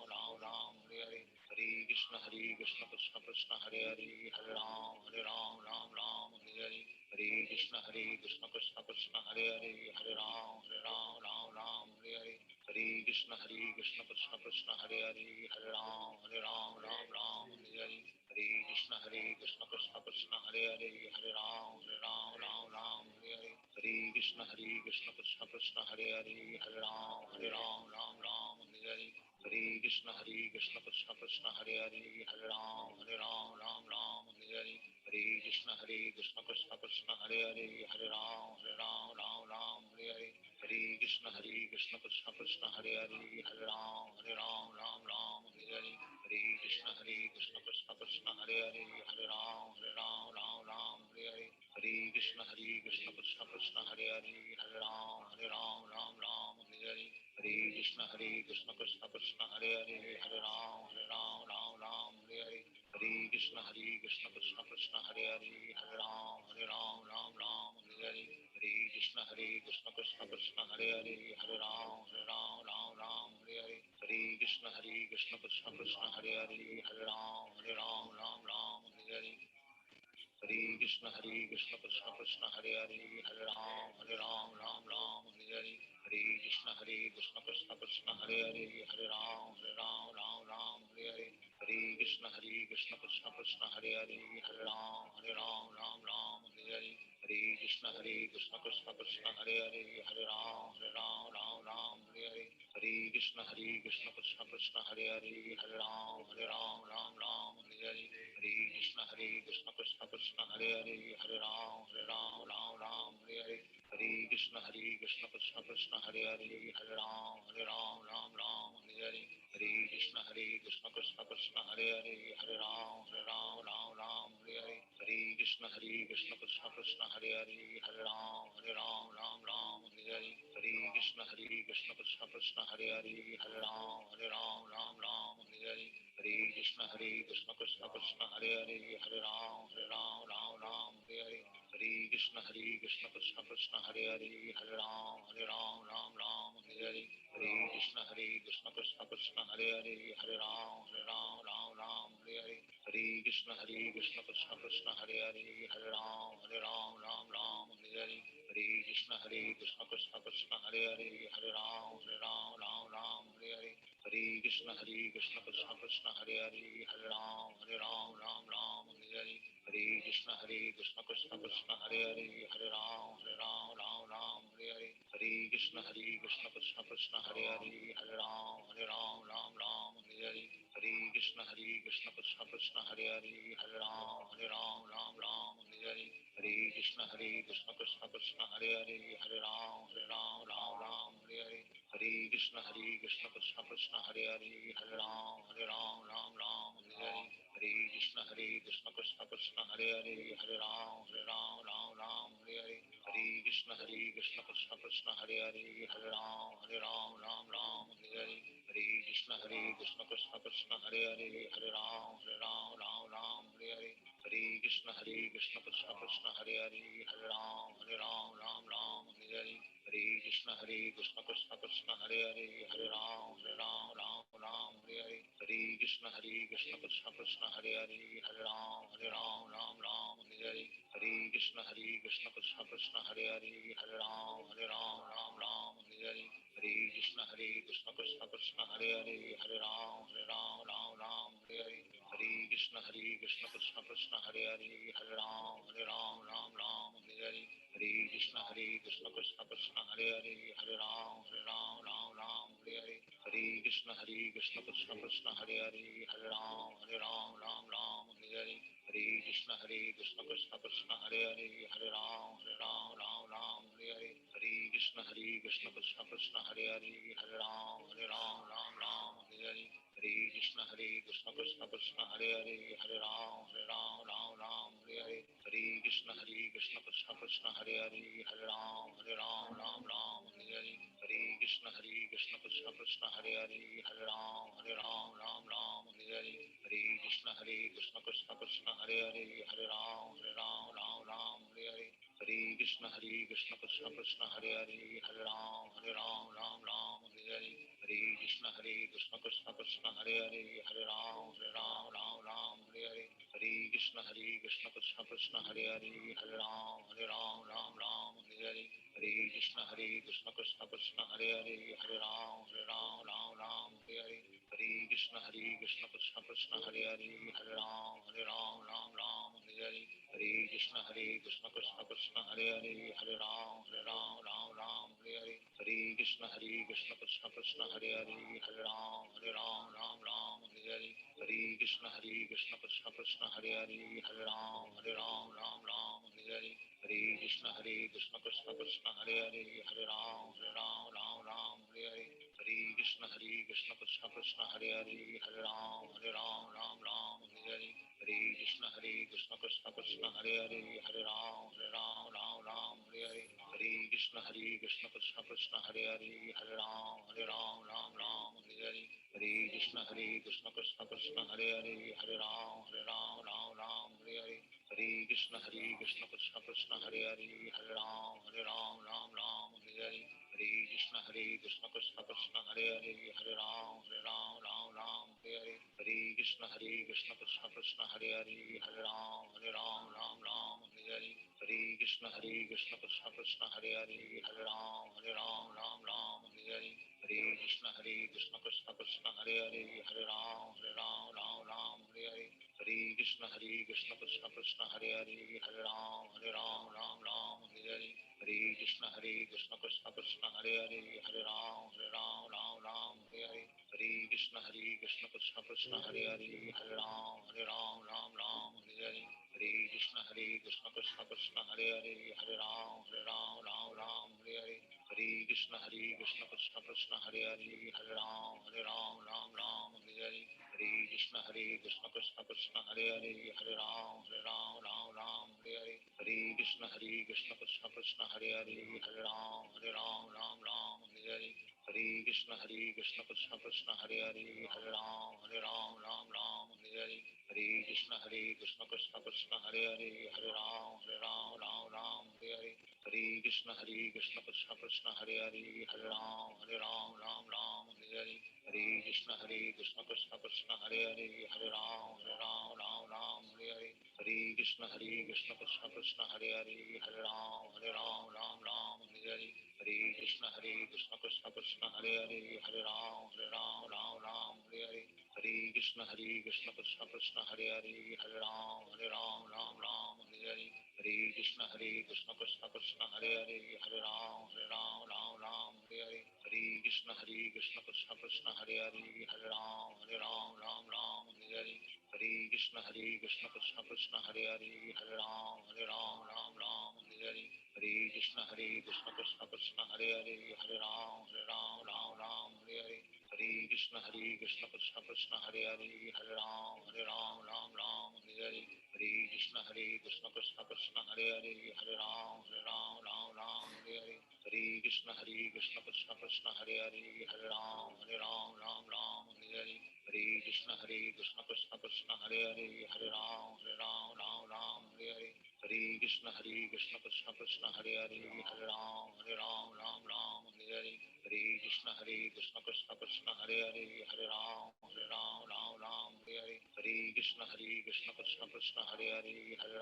[SPEAKER 1] Ram Hare Hare, Hare Krishna Krishna Krishna Hare Hare, Hare Ram Ram Hare Hare, Hare Krishna Krishna Krishna Hare Hare, Hare Ram Ram Hare Hare, Hare Krishna Krishna Krishna Hare Hare, Hare Ram Hare Hare, Hare Krishna Krishna Krishna Hare Hare, Hare Ram Hare Hare, Hare Krishna Krishna Krishna Hare Hare, Hare Ram Hare Hare, Hare Krishna Krishna Krishna Hare Hare, Hare Ram Hare Hare, Hare Krishna Krishna Krishna Hare Hare, Hare Ram Hare Hare, Hare Krishna Krishna Krishna Hare Hare, Hare Ram Hare Hare, Hare Krishna Krishna Krishna Hare Hare, Hare Ram Hare Hare, Hare Krishna Krishna Krishna Hare Hare, Hare Ram Hare Hare, Hare Krishna Krishna Krishna Hare Hare, Hare Ram Hare Hare, Hare Krishna Krishna Krishna Hare Hare, Hare Ram Hare Hare, Hare Krishna Krishna Krishna Hare Hare, Hare Ram Hare Hare, Hare Krishna Krishna Krishna Hare Hare, Hare Ram Hare Hare, Hare Krishna Krishna Krishna Hare Hare, Hare Ram Hare Hare, Hare Krishna Krishna Krishna Hare Hare, Hare Ram Hare Hare, Hare Krishna Krishna Krishna Hare Hare, Hare Ram Hare Hare, Hare Krishna Krishna Krishna Hare Hare, Hare Ram Hare Hare, Hare Krishna Krishna Krishna Hare Hare, Hare Ram Hare Hare, Hare Krishna Krishna Krishna Hare Hare, Hare Ram Hare Hare, Hare Krishna Krishna Krishna Hare Hare, Hare Ram Hare Hare, Hare Krishna Krishna Krishna Hare Hare, Hare Ram Hare Hare, Hare Krishna Krishna Krishna Hare Hare, Hare Ram Hare Hare, Hare Krishna Krishna Krishna Hare Hare, Hare Ram Hare Hare, Hare Krishna Krishna Krishna Hare Hare, Hare Ram Hare Hare, Hare Krishna Krishna Krishna Hare Hare, Hare Ram Hare Hare, Hare Krishna Krishna Krishna Hare Hare, Hare Ram Hare Hare, Hare Krishna Krishna Krishna Hare Hare, Hare Ram Hare Hare, Hare Krishna Krishna Krishna Hare Hare, Hare Ram Hare Hare, Hare Krishna Krishna Krishna Hare Hare, Hare Ram Hare Hare, Hare Krishna Krishna Krishna Hare Hare, Hare Ram Hare Hare, Hare Krishna Krishna Krishna Hare Hare, Hare Ram Hare Hare, Hare Krishna Krishna Krishna Hare Hare, Hare Ram Hare Hare, Hare Krishna Krishna Krishna Hare Hare, Hare Ram Hare Hare, Hare Krishna Krishna Krishna Hare Hare, Hare Ram Hare Hare, Hare Krishna Krishna Krishna Hare Hare, Hare Ram Hare Hare, Hare Krishna Krishna Krishna Hare Hare, Hare Ram Hare Hare, Hare Krishna Krishna Krishna Hare Hare, Hare Ram Hare Hare, Hare Krishna Krishna Krishna Hare Hare, Hare Ram Hare Hare, Hare Krishna Krishna Krishna Hare Hare, Hare Ram Hare Hare, Hare Krishna Krishna Krishna Hare Hare, Hare Ram Hare Hare, Hare Krishna Krishna Krishna Hare Hare, Hare Ram Hare Hare, Hare Krishna Krishna Krishna Hare Hare, Hare Ram Hare Hare, Hare Krishna Krishna Krishna Hare Hare, Hare Ram Hare Hare, Hare Krishna Krishna Krishna Hare Hare, Hare Ram, Ram Ram, Hare Hare, Hare Krishna Krishna Krishna Hare Hare, Hare Ram, Ram Ram, Hare Hare, Hare Krishna Krishna Krishna Hare Hare, Hare Ram, Ram Hare Hare, Hare Krishna Krishna Krishna Hare Hare, Hare Ram, Ram Hare Hare, Hare Krishna Krishna Krishna Hare Hare, Hare Ram, Ram Hare Hare, Hare Krishna Krishna Krishna Hare Hare, Hare Ram, Ram Hare Hare, Hare Krishna Krishna Krishna Hare Hare, Hare Ram, Ram Hare Hare, Hare Krishna Krishna Krishna Hare Hare, Hare Ram, Ram Hare Hare, Hare Krishna Krishna Krishna Hare Hare, Hare Ram, Ram Hare Hare, Hare Krishna Krishna Krishna Hare Hare, Hare Ram, Ram Hare Hare, Hare Krishna Krishna Krishna Hare Hare, Hare Ram, Ram Hare Hare, Hare Krishna Krishna Krishna Hare Hare, Hare Ram, Ram Hare Hare, Hare Krishna Krishna Krishna Hare Hare, Hare Ram, Ram Hare Hare, Hare Krishna Krishna Krishna Hare Hare, Hare Ram, Ram Hare Hare, Hare Krishna Krishna Krishna Hare Hare, Hare Ram, Ram Hare Hare, Hare Krishna Krishna Krishna Hare Hare, Hare Ram, Ram Hare Hare, Hare Krishna Krishna Krishna Hare Hare, Hare Ram, Ram Hare Hare, Hare Krishna Krishna Krishna Hare Hare, Hare Ram, Ram Hare Hare, Hare Krishna Krishna Krishna Hare Hare, Hare Ram, Ram Hare Hare, Hare Krishna Krishna Krishna Hare Hare, Hare Ram, Ram Hare Hare, Hare Krishna Krishna Krishna Hare Hare, Hare Ram, Ram Hare Hare, Hare Krishna Krishna Krishna Hare Hare, Hare Ram, Ram Hare Hare, Hare Krishna Krishna Krishna Hare Hare, Hare Ram, Ram Hare Hare, Hare Krishna Krishna Krishna Hare Hare, Hare Ram, Ram Hare Hare, Hare Krishna Krishna Krishna Hare Hare, Hare Ram, Ram Hare Hare, Hare Krishna Krishna Krishna Hare Hare, Hare Ram, Ram Hare Hare, Hare Krishna Krishna Krishna Hare Hare, Hare Ram, Ram Hare Hare, Hare Krishna Krishna Krishna Hare Hare, Hare Ram, Ram Hare Hare, Hare Krishna Krishna Krishna Hare Hare, Hare Ram, Ram Hare Hare, Hare Krishna Krishna Krishna Hare Hare, Hare Ram, Ram Hare Hare, Hare Krishna Krishna Krishna Hare Hare, Hare Ram, Ram Hare Hare, Hare Krishna Krishna Krishna Hare Hare, Hare Ram, Ram Hare Hare, Hare Krishna Krishna Krishna Hare Hare, Hare Ram, Ram Hare Hare, Hare Krishna Krishna Krishna Hare Hare, Hare Ram, Ram Hare Hare, Hare Krishna Krishna Krishna Hare Hare, Hare Ram, Ram Hare Hare, Hare Krishna Krishna Krishna Hare Hare, Hare Ram, Ram Hare Hare, Hare Krishna Krishna Krishna Hare Hare, Hare Ram, Ram Hare Hare, Hare Krishna Krishna Krishna Hare Hare, Hare Ram, Ram Hare Hare, Hare Krishna Krishna Krishna Hare Hare, Hare Ram, Ram Hare Hare, Hare Krishna Krishna Krishna Hare Hare, Hare Ram, Ram Hare Hare, Hare Krishna Krishna Krishna Hare Hare, Hare Ram, Ram Hare Hare, Hare Krishna Krishna Krishna Hare Hare, Hare Ram, Ram Hare Hare, Hare Krishna Krishna Krishna Hare Hare, Hare Ram, Ram Hare Hare, Hare Krishna Krishna Krishna Hare Hare, Hare Ram, Ram Hare Hare, Hare Krishna Krishna Krishna Hare Hare, Hare Ram, Ram Hare Hare, Hare Krishna Krishna Krishna Hare Hare, Hare Ram, Ram Hare Hare, Hare Krishna Krishna Krishna Hare Hare, Hare Ram, Ram Hare Hare, Hare Krishna Krishna Krishna Hare Hare, Hare Ram, Ram Hare Hare, Hare Krishna Krishna Krishna Hare Hare, Hare Ram, Ram Hare Hare, Hare Krishna Krishna Krishna Hare Hare, Hare Ram, Ram Hare Hare, Hare Krishna Krishna Krishna Hare Hare, Hare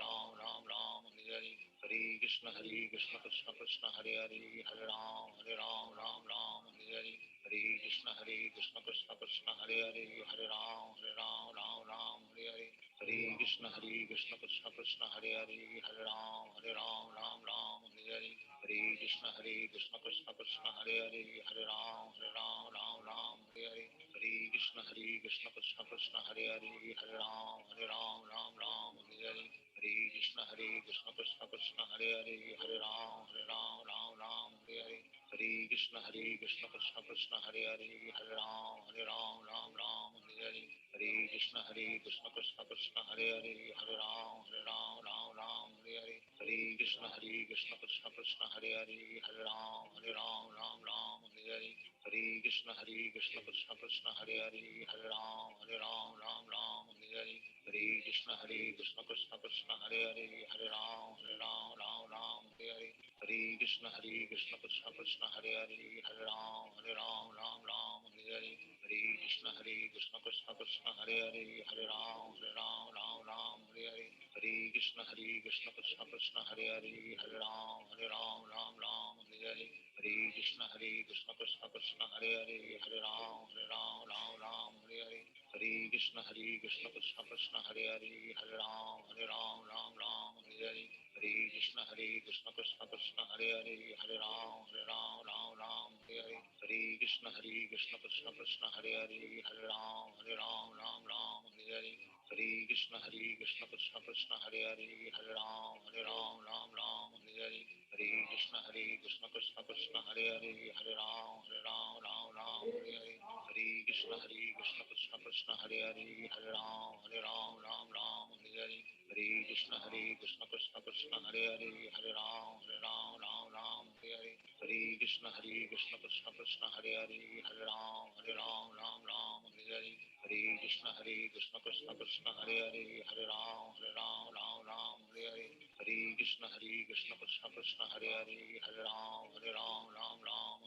[SPEAKER 1] Ram, Ram Hare Hare, Hare Krishna Krishna Krishna Hare Hare, Hare Ram, Ram Hare Hare, Hare Krishna Krishna Krishna Hare Hare, Hare Ram, Ram Hare Hare, Hare Krishna Krishna Krishna Hare Hare, Hare Ram, Ram Hare Hare, Hare Krishna Krishna Krishna Hare Hare Hare Ram Ram Ram Hare Hare Hare Krishna Krishna Krishna Hare Hare Hare Ram Ram Ram Hare Hare Hare Krishna Krishna Krishna Hare Hare Hare Ram Ram Hare Hare Hare Krishna Krishna Krishna Hare Hare Hare Ram Ram Hare Hare Hare Krishna Krishna Krishna Hare Hare Hare Ram Ram Hare Hare Hare Krishna Krishna Krishna Hare Hare Hare Ram Ram Hare Hare Hare Krishna Krishna Krishna Hare Hare Hare Ram Ram Hare Hare Hare Krishna Krishna Krishna Hare Hare Hare Ram Hare Hare Hare Krishna Krishna Krishna Hare Hare Hare Ram Hare Hare Hare Krishna Krishna Krishna Hare Hare Hare Ram Hare Hare Hare Krishna Krishna Krishna Hare Hare Hare Ram Hare Hare Hare Krishna Krishna Krishna Hare Hare Hare Ram Hare Hare Hare Krishna Krishna Krishna Hare Hare Hare Ram Hare Hare Hare Krishna Krishna Krishna Hare Hare Hare Ram Hare Hare Hare Krishna Krishna Krishna Hare Hare Hare Ram Hare Hare Hare Krishna Krishna Krishna Hare Hare Hare Ram Hare Hare Hare Krishna Krishna Krishna Hare Hare Hare Ram Hare Hare Hare Krishna Krishna Krishna Hare Hare Hare Ram Hare Hare Hare Krishna Krishna Krishna Hare Hare Hare Ram Hare Hare Hare Krishna Krishna Krishna Hare Hare Hare Ram Hare Hare Hare Krishna Krishna Krishna Hare Hare Hare Ram Hare Hare Hare Krishna Krishna Krishna Hare Hare Hare Ram Hare Hare Hare Krishna Krishna Krishna Hare Hare Hare Ram Hare Hare Hare Krishna Krishna Krishna Hare Hare Hare Ram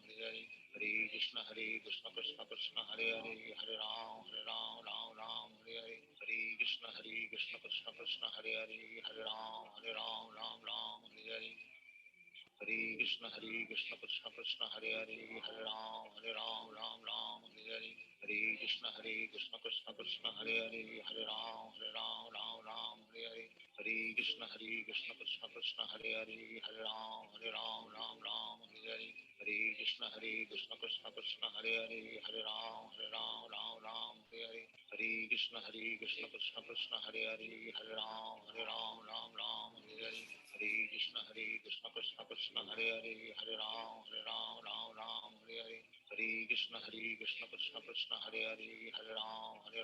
[SPEAKER 1] Hare Hare Hare Krishna Krishna Krishna Hare Hare Hare Ram Hare Hare Hare Krishna Krishna Krishna Hare Hare Hare Ram Hare Hare Hare Krishna Krishna Krishna Hare Hare Hare Ram Hare Hare Hare Krishna Krishna Krishna Hare Hare Hare Ram Hare Hare Hare Krishna Krishna Krishna Hare Hare Hare Ram Hare Hare Hare Krishna Krishna Krishna Hare Hare Hare Ram Hare Hare Hare Krishna Krishna Krishna Hare Hare Hare Ram Hare Hare Hare Krishna Krishna Krishna Hare Hare Hare Ram Hare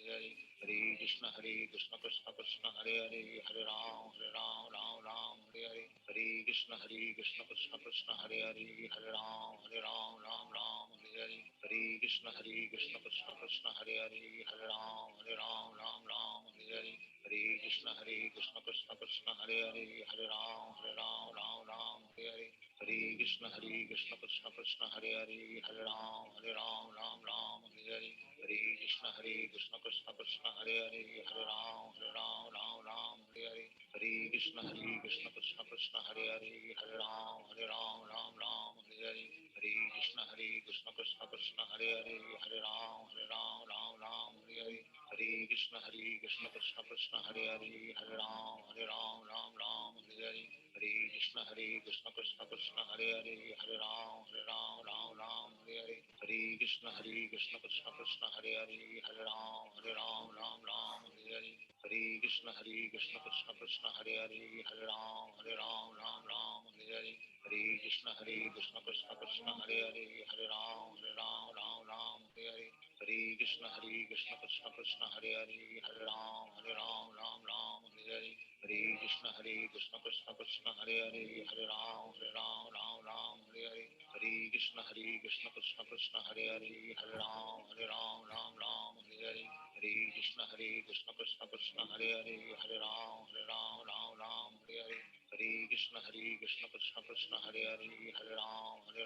[SPEAKER 1] Hare Hare Krishna Krishna Krishna Hare Hare Hare Ram Hare Hare Hare Krishna Krishna Krishna Hare Hare Hare Ram Hare Hare Hare Krishna Krishna Krishna Hare Hare Hare Ram Hare Hare Hare Krishna Krishna Krishna Hare Hare Hare Ram Hare Hare Hare Krishna Krishna Krishna Hare Hare Hare Ram Hare Hare Hare Krishna Krishna Krishna Hare Hare Hare Ram Hare Hare Hare Krishna Krishna Krishna Hare Hare Hare Ram Hare Hare Hare Krishna Krishna Krishna Hare Hare Hare Ram Hare Hare Hare Krishna Krishna Krishna Hare Hare Hare Ram Hare Hare Hare Krishna Krishna Krishna Hare Hare Hare Ram Hare Hare Hare Krishna Krishna Krishna Hare Hare Hare Ram Hare Hare Hare Krishna Krishna Krishna Hare Hare Hare Ram Hare Hare Hare Krishna Krishna Krishna Hare Hare Hare Ram Hare Hare Hare Krishna Krishna Krishna Hare Hare Hare Ram Hare Hare Hare Krishna Krishna Krishna Hare Hare Hare Ram Hare Hare Hare Krishna Krishna Krishna Hare Hare Hare Ram Hare Hare Hare Krishna Krishna Krishna Hare Hare Hare Ram Hare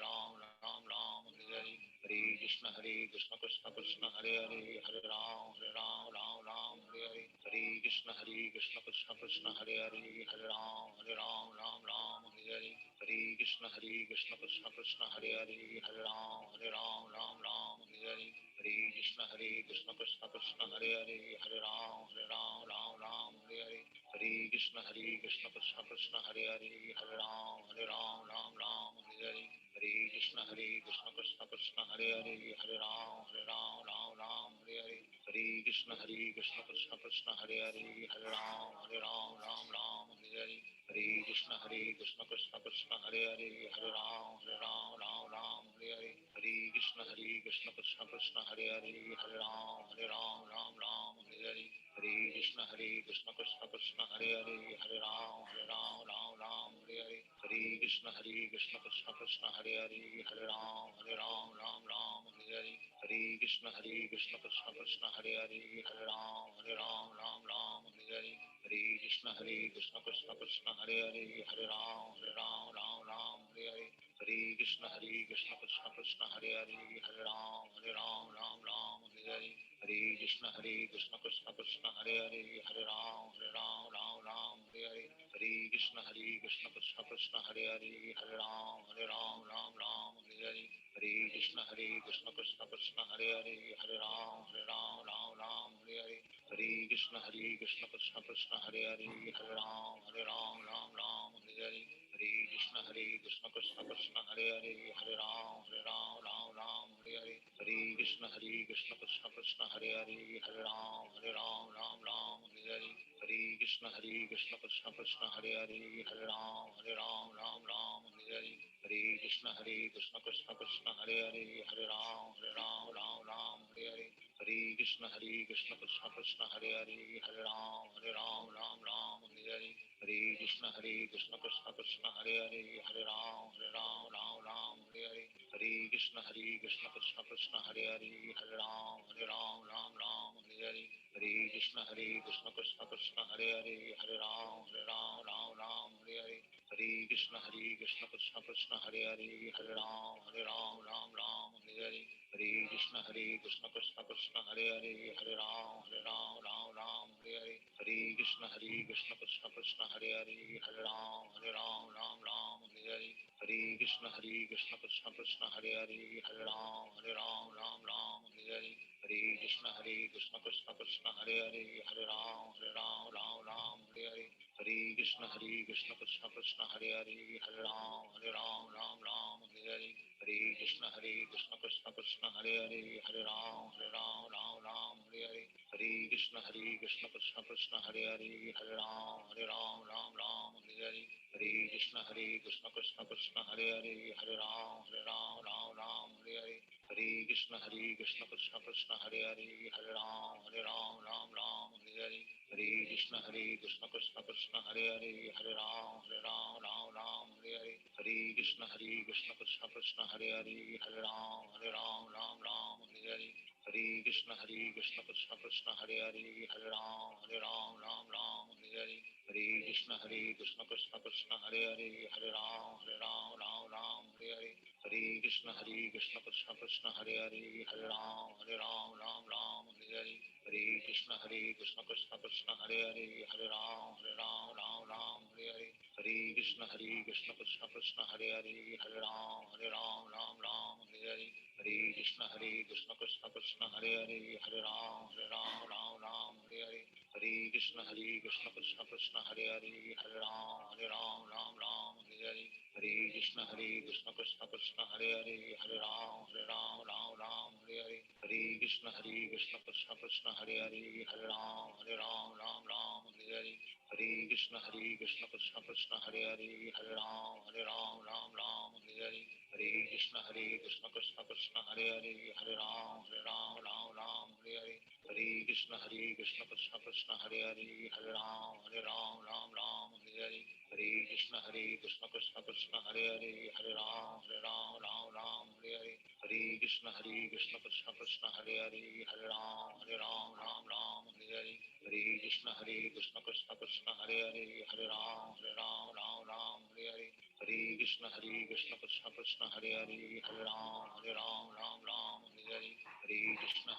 [SPEAKER 1] Hare Hare Krishna Krishna Krishna Hare Hare Hare Ram Hare Hare Hare Krishna Krishna Krishna Hare Hare Hare Ram Hare Hare Hare Krishna Krishna Krishna Krishna Hare Hare Hare Ram Ram Ram Hare Hare Hare Krishna Krishna Krishna Hare Hare Hare Ram Ram Hare Hare Hare Krishna Krishna Krishna Hare Hare Hare Ram Ram Hare Hare Hare Krishna Krishna Krishna Hare Hare Hare Ram Ram Hare Hare Hare Krishna Krishna Krishna Hare Hare Hare Ram Ram Hare Hare Hare Krishna Krishna Krishna Hare Hare Hare Ram Hare Hare Hare Krishna Krishna Krishna Hare Hare Hare Ram Hare Hare Hare Krishna Krishna Krishna Hare Hare Hare Ram Hare Hare Hare Krishna Krishna Krishna Hare Hare Hare Ram Hare Hare Hare Krishna Krishna Krishna Hare Hare Hare Ram Hare Hare Hare Krishna Krishna Krishna Hare Hare Hare Ram Hare Hare Hare Krishna Krishna Krishna Hare Hare Hare Ram Hare Hare Hare Krishna Krishna Krishna Hare Hare Hare Ram Hare Hare Hare Krishna Krishna Krishna Hare Hare Hare Ram Hare Hare Hare Krishna Krishna Krishna Hare Hare Hare Ram Hare Hare Hare Krishna Krishna Krishna Hare Hare Hare Ram Hare Hare Hare Krishna Krishna Krishna Hare Hare Hare Ram Hare Hare Hare Krishna Krishna Krishna Hare Hare Hare Ram Hare Hare Hare Krishna Krishna Krishna Hare Hare Hare Ram Hare Hare Hare Krishna Krishna Krishna Hare Hare Hare Ram Hare Hare Hare Krishna Krishna Krishna Hare Hare Hare Ram Hare Hare Hare Krishna Krishna Krishna Hare Hare Hare Ram Hare Hare Hare Krishna Krishna Krishna Hare Hare Hare Ram Hare Hare Hare Krishna Krishna Krishna Hare Hare Hare Ram Hare Hare Hare Krishna Krishna Krishna Hare Hare Hare Ram Hare Hare Hare Krishna Krishna Krishna Hare Hare Hare Ram Hare Hare Hare Krishna Krishna Krishna Hare Hare Hare Ram Hare Hare Hare Krishna Krishna Krishna Hare Hare Hare Ram Hare Hare Hare Krishna Krishna Krishna Hare Hare Hare Ram Hare Hare Hare Krishna Krishna Krishna Hare Hare Hare Ram Hare Hare Hare Krishna Krishna Krishna Hare Hare Hare Ram Hare Hare Hare Krishna Krishna Krishna Hare Hare Hare Ram Hare Hare Hare Krishna Krishna Krishna Hare Hare Hare Ram Hare Hare Hare Krishna Krishna Krishna Hare Hare Hare Ram Hare Hare Hare Krishna Krishna Krishna Hare Hare Hare Ram Hare Hare Hare Krishna Krishna Krishna Hare Hare Hare Ram Hare Hare Hare Krishna Krishna Krishna Hare Hare Hare Ram Hare Hare Hare Krishna Krishna Krishna Hare Hare Hare Ram Hare Hare Hare Krishna Krishna Krishna Hare Hare Hare Ram Hare Hare Hare Krishna Krishna Krishna Hare Hare Hare Ram Hare Hare Hare Krishna Krishna Krishna Hare Hare Hare Ram Hare Hare Hare Krishna Krishna Krishna Hare Hare Hare Ram Hare Hare Hare Krishna Krishna Krishna Hare Hare Hare Ram Hare Hare Hare Krishna Krishna Krishna Hare Hare Hare Ram Hare Hare Hare Krishna Krishna Krishna Hare Hare Hare Ram Hare Hare Hare Krishna Krishna Krishna Hare Hare Hare Ram Hare Hare Hare Krishna Krishna Krishna Hare Hare Hare Ram Hare Hare Hare Krishna Krishna Krishna Hare Hare Hare Ram Hare Hare Hare Krishna Krishna Krishna Hare Hare Hare Ram Hare Hare Hare Krishna Krishna Krishna Hare Hare Hare Ram Hare Hare Hare Krishna Krishna Krishna Hare Hare Hare Ram Hare Hare Hare Krishna Krishna Krishna Hare Hare Hare Ram Hare Hare Hare Krishna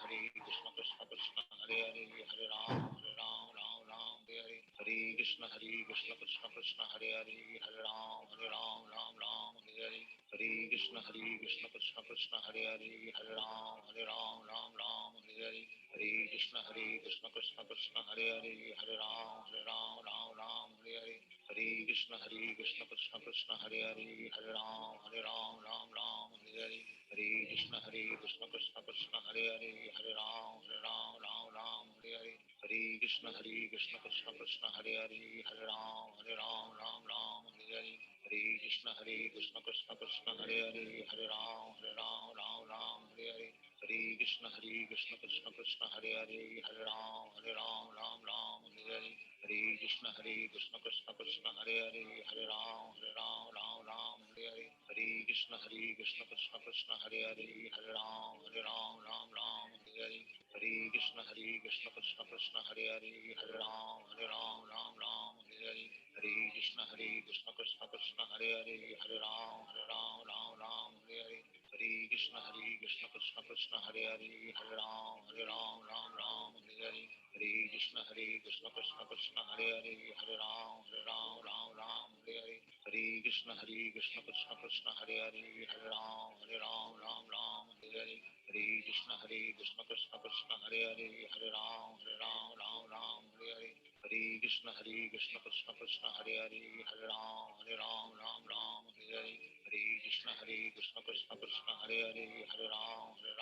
[SPEAKER 1] Krishna Krishna Hare Hare Hare Ram Hare Hare Hare Krishna Krishna Krishna Hare Hare Hare Ram Hare Hare Krishna Krishna Krishna Hare Hare, Hare Ram Ram Ram Hare Hare, Hare Krishna Krishna Krishna Hare Hare, Hare Ram Ram Hare Hare, Hare Krishna Krishna Krishna Hare Hare, Hare Ram Ram Hare Hare, Hare Krishna Krishna Krishna Hare Hare, Hare Ram Ram Hare Hare, Hare Krishna Krishna Krishna Hare Hare, Hare Ram Ram Hare Hare, Hare Krishna Krishna Krishna Hare Hare, Hare Ram Ram Hare Hare, Hare Krishna Krishna Krishna Hare Hare, Hare Ram Ram Hare Hare, Hare Krishna Krishna Krishna Hare Hare, Hare Ram Hare Hare, Hare Krishna Krishna Krishna Hare Hare, Hare Ram Hare Hare, Hare Krishna Krishna Krishna Hare Hare, Hare Ram Hare Hare, Hare Krishna Krishna Krishna Hare Hare, Hare Ram Hare Hare, Hare Krishna Krishna Krishna Hare Hare, Hare Ram Hare Hare, Hare Krishna Krishna Krishna Hare Hare, Hare Ram Hare Hare, Hare Krishna Krishna Krishna Hare Hare, Hare Ram Hare Hare, Hare Krishna Krishna Krishna Hare Hare, Hare Ram Hare Hare, Hare Krishna Krishna Krishna Hare Hare, Hare Ram Hare Hare, Hare Krishna Krishna Krishna Hare Hare, Hare Ram Hare Hare, Hare Krishna Krishna Krishna Hare Hare, Hare Ram Hare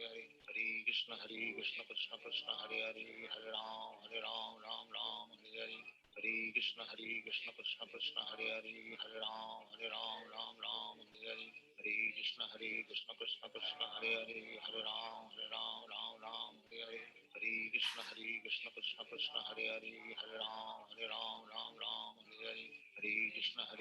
[SPEAKER 1] Hare, Hare Krishna Krishna Krishna Hare Hare, Hare Ram Hare Hare, Hare Krishna Krishna Krishna Hare Hare, Hare Ram Hare Hare, Hare Krishna Krishna Krishna Hare Hare, Hare Ram Hare Hare, Hare Krishna Krishna Krishna Hare Hare, Hare Ram Hare Hare, Hare Krishna Krishna Krishna Hare Hare, Hare Ram Hare Hare, Hare Krishna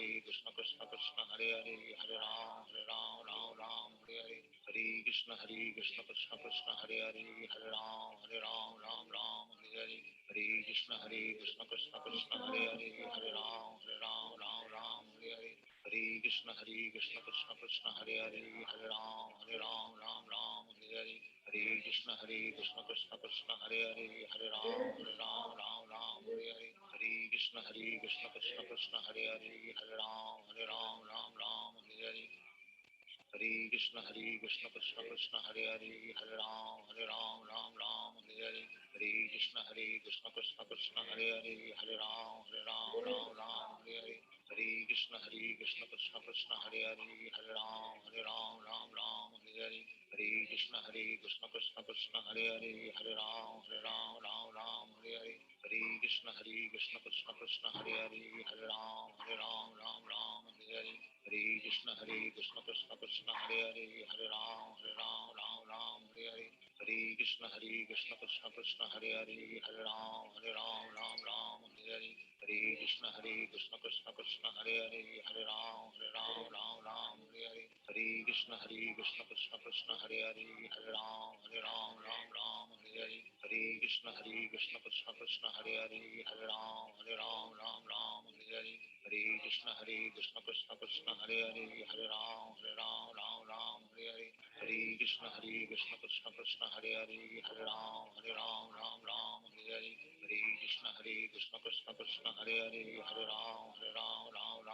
[SPEAKER 1] Krishna Krishna Hare Hare, Hare Ram Hare Hare, Hare Krishna Krishna Krishna Hare Hare, Hare Ram Hare Hare, Hare Krishna Krishna Krishna Hare Hare, Hare Ram Hare Hare, Hare Krishna Krishna Krishna Hare Hare, Hare Ram Hare Hare, Hare Krishna Krishna Krishna Hare Hare, Hare Ram Hare Hare, Hare Krishna Krishna Krishna Hare Hare, Hare Ram Hare Hare, Hare Krishna Krishna Krishna Hare Hare, Hare Ram Hare Hare, Hare Krishna Krishna Krishna Hare Hare, Hare Ram Hare Hare, Hare Krishna Krishna Krishna Hare Hare, Hare Ram Hare Hare, Hare Krishna Krishna Krishna Hare Hare, Hare Ram Hare Hare, Hare Krishna Krishna Krishna Hare Hare, Hare Ram Hare Hare, Hare Krishna Krishna Krishna Hare Hare, Hare Ram Hare Hare, Hare Krishna Krishna Krishna Hare Hare, Hare Ram Hare Hare, Hare Krishna Krishna Krishna Hare Hare, Hare Ram Hare Hare, Hare Krishna Krishna Krishna Hare Hare, Hare Ram Hare Hare, Hare Krishna Krishna Krishna Hare Hare, Hare Ram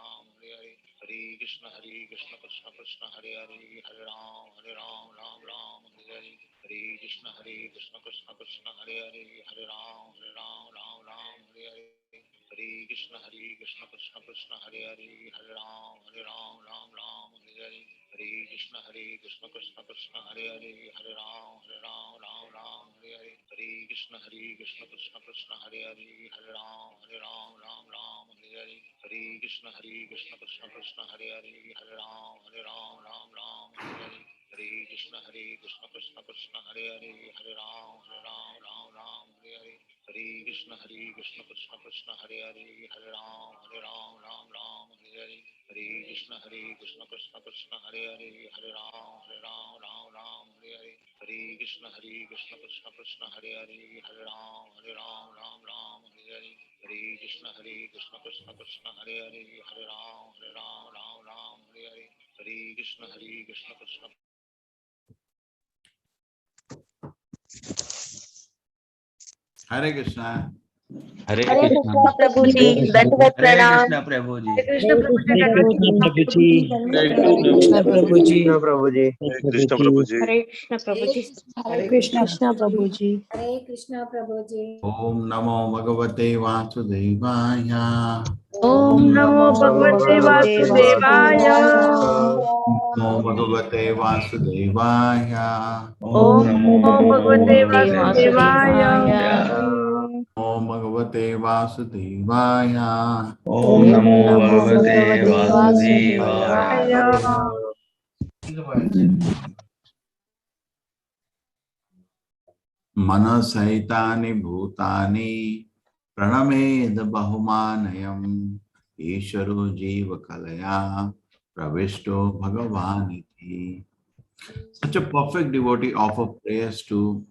[SPEAKER 1] Hare Hare, Hare Krishna Krishna Krishna Hare Hare, Hare Ram Hare Hare, Hare Krishna Krishna Krishna Hare Hare, Hare Ram Hare Hare, Hare Krishna Krishna Krishna Hare Hare, Hare Ram Hare Hare, Hare Krishna Krishna Krishna Hare Hare, Hare Ram Hare Hare, Hare Krishna Krishna Krishna Hare Hare, Hare Ram Hare Hare, Hare Krishna Krishna Krishna Hare Hare, Hare Ram Hare Hare, Hare Krishna Krishna Krishna Hare Hare, Hare Ram Hare Hare, Hare Krishna Krishna Krishna Hare Hare, Hare Ram Hare Hare, Hare Krishna Krishna Krishna Hare Hare, Hare Ram Hare Hare, Hare Krishna Krishna Krishna Hare Hare, Hare Ram Hare Hare, Hare Krishna Krishna Krishna Hare Hare, Hare Ram Hare Hare, Hare Krishna Krishna Krishna Hare Hare, Hare Ram Hare Hare, Hare Krishna Krishna
[SPEAKER 3] Hare Krishna. Hare
[SPEAKER 4] Hare
[SPEAKER 3] Krishna.
[SPEAKER 4] Krishna Prabhu ji, Dandavat
[SPEAKER 3] Hare
[SPEAKER 4] Pranam.
[SPEAKER 3] Krishna Prabhu ji.
[SPEAKER 4] Hare Krishna Prabhu ji,
[SPEAKER 5] Hare
[SPEAKER 4] Dandavat
[SPEAKER 5] Krishna
[SPEAKER 4] Pranam.
[SPEAKER 5] Prabhuji.
[SPEAKER 6] Hare Krishna Prabhuji.
[SPEAKER 1] Krishna Prabhuji.
[SPEAKER 5] Hare
[SPEAKER 6] Krishna
[SPEAKER 5] Prabhuji.
[SPEAKER 6] Prabhuji.
[SPEAKER 4] Hare Krishna Prabhu ji.
[SPEAKER 7] Hare
[SPEAKER 5] Krishna
[SPEAKER 7] Krishna
[SPEAKER 5] Prabhuji.
[SPEAKER 7] Hare Krishna Prabhuji.
[SPEAKER 3] Om Namo Bhagavate Vasudevaya.
[SPEAKER 4] Om
[SPEAKER 5] Om
[SPEAKER 4] Namo
[SPEAKER 5] Namo
[SPEAKER 4] Bhagavate
[SPEAKER 5] Bhagavate
[SPEAKER 4] Vasudevaya.
[SPEAKER 5] Vasudevaya.
[SPEAKER 3] Namo Bhagavate Vasudevaya.
[SPEAKER 6] Om
[SPEAKER 4] Om
[SPEAKER 6] Namo
[SPEAKER 4] Namo Bhagavate
[SPEAKER 6] Bhagavate
[SPEAKER 4] Vasudevaya.
[SPEAKER 6] Vasudevaya.
[SPEAKER 3] Om Bhagavate Vasudevaya.
[SPEAKER 6] Om
[SPEAKER 5] Om
[SPEAKER 6] Namo
[SPEAKER 5] Namo
[SPEAKER 6] Bhagavate
[SPEAKER 5] Bhagavate
[SPEAKER 6] Vasudevaya.
[SPEAKER 5] Vasudevaya.
[SPEAKER 3] Manasaitani Bhutani Pranamed Bahumanayam Isharo Jiva Kalaya Pravishto Bhagavaniti. Such a perfect devotee offer prayers to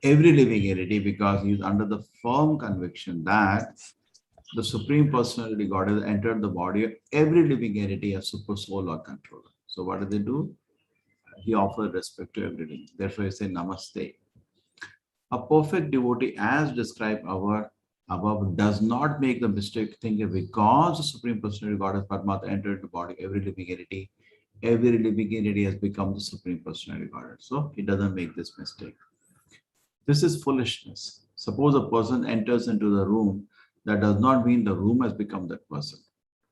[SPEAKER 3] every living entity because he is under the firm conviction that the Supreme Personality God has entered the body of every living entity as super soul or controller. So what do they do? He offers respect to every living. Therefore, he says Namaste. A perfect devotee, as described above, does not make the mistake thinking because the Supreme Personality God as Paramatma entered the body, every living entity has become the Supreme Personality God. So he doesn't make this mistake. This is foolishness. Suppose a person enters into the room, that does not mean the room has become that person.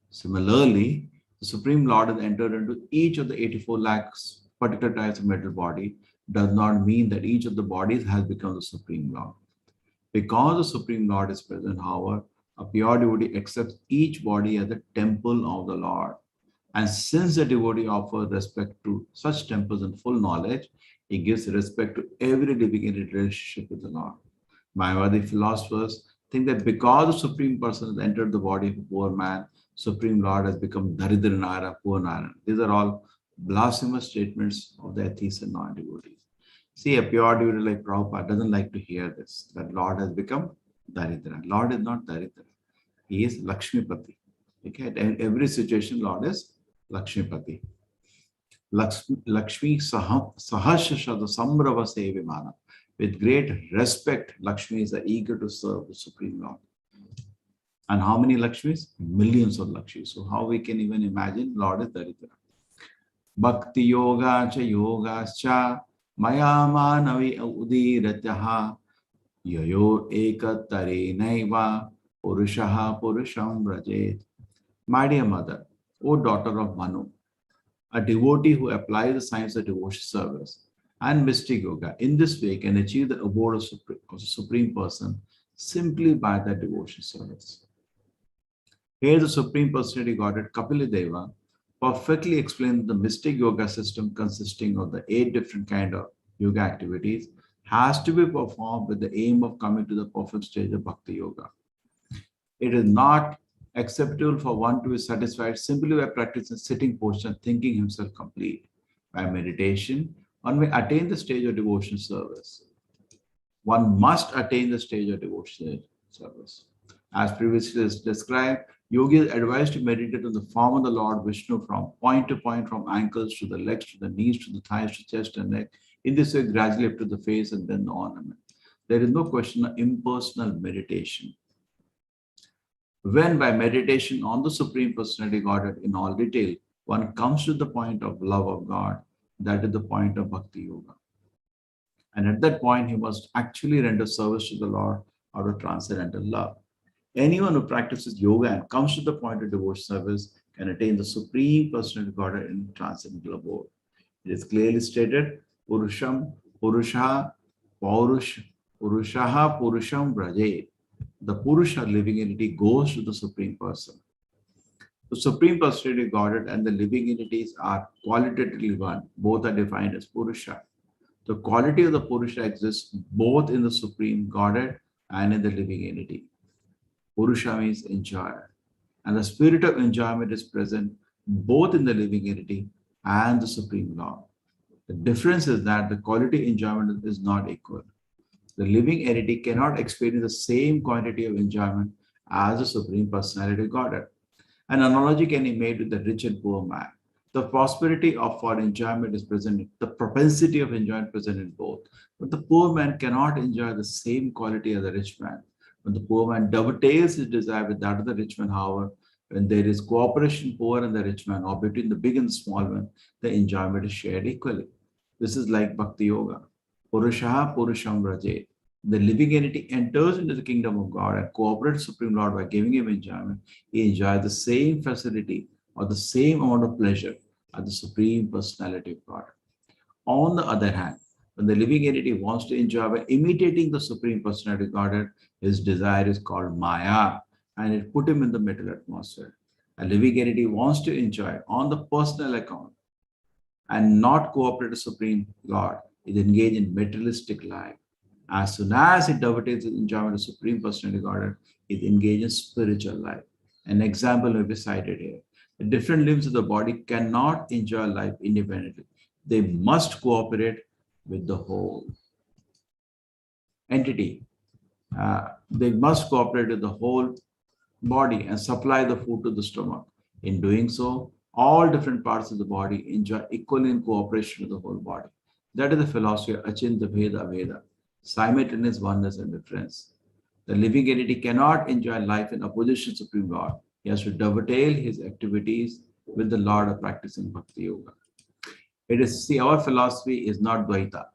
[SPEAKER 3] Similarly, the Supreme Lord has entered into each of the 84 lakhs particular types of mental body, does not mean that each of the bodies has become the Supreme Lord. Because the Supreme Lord is present, however, a pure devotee accepts each body as a temple of the Lord. And since the devotee offers respect to such temples in full knowledge, he gives respect to every living in relationship with the Lord. Mayavadi philosophers think that because the Supreme Person has entered the body of a poor man, Supreme Lord has become Daridra Nara, poor Nara. These are all blasphemous statements of the atheists and non-devotees. See, a pure devotee like Prabhupada doesn't like to hear this, that Lord has become Daridra. Lord is not Daridra. He is Lakshmipati. Okay, in every situation, Lord is Lakshmipati. Lakshmi Sahasra Samrava Sevimana. With great respect, Lakshmi is eager to serve the Supreme Lord. And how many Lakshmis? Millions of Lakshmis. So how we can even imagine Lord is Daridra. Bhakti Yoga Cha Mayama Navi Udirataha Yayo Ekatare Naiva Purushaha Purusham Rajet. My dear mother, O daughter of Manu, a devotee who applies the science of devotion service and mystic yoga in this way can achieve the abode of the Supreme Person simply by their devotion service. Here the Supreme Personality Godhead Kapila Deva perfectly explains the mystic yoga system consisting of the 8 different kind of yoga activities has to be performed with the aim of coming to the perfect stage of Bhakti Yoga. It is not acceptable for one to be satisfied simply by practicing sitting posture and thinking himself complete. By meditation, one may attain the stage of devotion service. One must attain the stage of devotion service. As previously described, yogi is advised to meditate on the form of the Lord Vishnu from point to point, from ankles to the legs, to the knees, to the thighs, to chest and neck. In this way, gradually up to the face and then the ornament. There is no question of impersonal meditation. When by meditation on the Supreme Personality Godhead in all detail, one comes to the point of love of God, that is the point of Bhakti Yoga. And at that point, he must actually render service to the Lord out of transcendental love. Anyone who practices yoga and comes to the point of devotion service can attain the Supreme Personality Godhead in transcendental abode. It is clearly stated, Purusham, Purushaha, Purusham Braje. The Purusha living entity goes to the Supreme Person. The Supreme Personality Godhead and the living entities are qualitatively one. Both are defined as Purusha. The quality of the Purusha exists both in the Supreme Godhead and in the living entity. Purusha means enjoyer. And the spirit of enjoyment is present both in the living entity and the Supreme Lord. The difference is that the quality enjoyment is not equal. The living entity cannot experience the same quantity of enjoyment as the Supreme Personality Godhead. An analogy can be made with the rich and poor man. The prosperity of for enjoyment is present, the propensity of enjoyment present in both. But the poor man cannot enjoy the same quality as the rich man. When the poor man dovetails his desire with that of the rich man, however, when there is cooperation poor and the rich man, or between the big and the small man, the enjoyment is shared equally. This is like Bhakti Yoga. Purushaha Purusham Raje. The living entity enters into the kingdom of God and cooperates with Supreme Lord by giving him enjoyment. He enjoys the same facility or the same amount of pleasure as the Supreme Personality of God. On the other hand, when the living entity wants to enjoy by imitating the Supreme Personality of Godhead, his desire is called Maya, and it put him in the middle atmosphere. A living entity wants to enjoy on the personal account and not cooperate with Supreme God, is engaged in materialistic life. As soon as it dovetails in enjoyment of Supreme Personality Godhead, it engages in spiritual life. An example will be cited here. The different limbs of the body cannot enjoy life independently. They must cooperate with the whole entity. They must cooperate with the whole body and supply the food to the stomach. In doing so, all different parts of the body enjoy equally in cooperation with the whole body. That is the philosophy of Achinta Bheda Veda, simultaneous oneness and difference. The living entity cannot enjoy life in opposition to Supreme God. He has to dovetail his activities with the Lord of practicing Bhakti Yoga. It is, see, our philosophy is not Dvaita.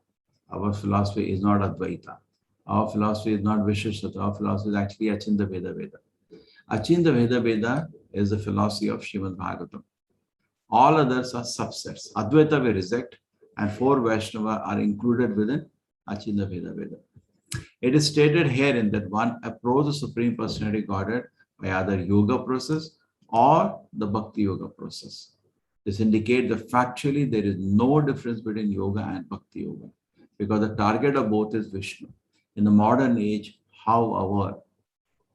[SPEAKER 3] Our philosophy is not Advaita. Our philosophy is not Visheshatva. Our philosophy is actually Achinta Veda Veda. Achinta Veda Veda is the philosophy of Srimad Bhagavatam. All others are subsets. Advaita we reject, and four Vaishnava are included within Achinta Veda Veda. It is stated herein that one approaches the Supreme Personality Godhead by either yoga process or the Bhakti Yoga process. This indicates that factually there is no difference between yoga and Bhakti Yoga because the target of both is Vishnu. In the modern age, however,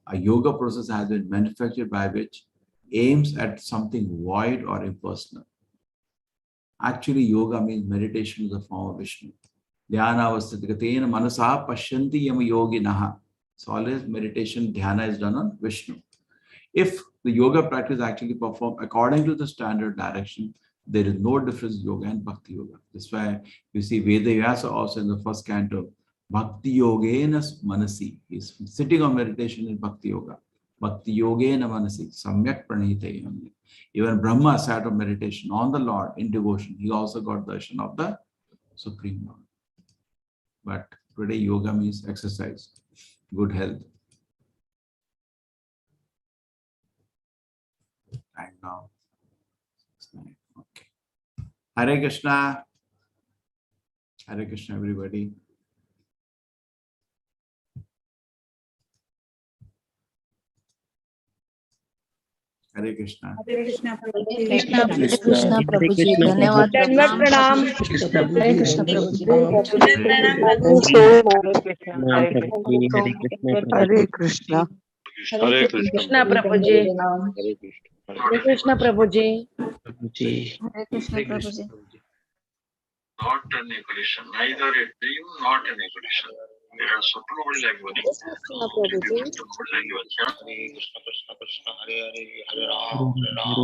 [SPEAKER 3] a yoga process has been manufactured by which aims at something void or impersonal. Actually, yoga means meditation in the form of Vishnu. Dhyana avasthitikatena manasa pashyanti yama yoginaha. So always meditation, dhyana is done on Vishnu. If the yoga practice is actually performed according to the standard direction, there is no difference in yoga and Bhakti Yoga. That's why you see Vedavyasa also in the first canto, Bhakti Yogena Manasi. He's sitting on meditation in Bhakti Yoga. Bhakti Yogena Manasi, Samyak Pranite. Even Brahma sat on meditation on the Lord in devotion. He also got darshan of the Supreme Lord. But today yoga means exercise, good health. And now, okay. Hare Krishna. Hare Krishna, everybody. Hare Krishna.
[SPEAKER 7] Hare Krishna Prabhuji.
[SPEAKER 6] Krishna
[SPEAKER 4] Krishna Prabhuji,
[SPEAKER 6] Krishna
[SPEAKER 4] धन्यवाद
[SPEAKER 7] Dandavat
[SPEAKER 4] प्रणाम।
[SPEAKER 7] pranam.
[SPEAKER 6] Krishna
[SPEAKER 4] Hare Krishna Prabhuji.
[SPEAKER 6] Nam Prabhuji, Hare Krishna
[SPEAKER 4] Hare
[SPEAKER 6] Prabhuji.
[SPEAKER 4] Krishna.
[SPEAKER 1] Hare Krishna.
[SPEAKER 4] Krishna Prabhuji.
[SPEAKER 1] Hare Krishna.
[SPEAKER 4] Hare Krishna Prabhuji.
[SPEAKER 6] Prabhuji.
[SPEAKER 4] Hare Krishna Prabhuji.
[SPEAKER 1] Not an equation, neither a dream, not an equation. There are Supreme language.
[SPEAKER 7] Krishna Prabhuji.
[SPEAKER 1] Hare Krishna, Krishna Krishna, Hare Hare, Hare Ram,
[SPEAKER 6] Hare
[SPEAKER 1] Hare Ram.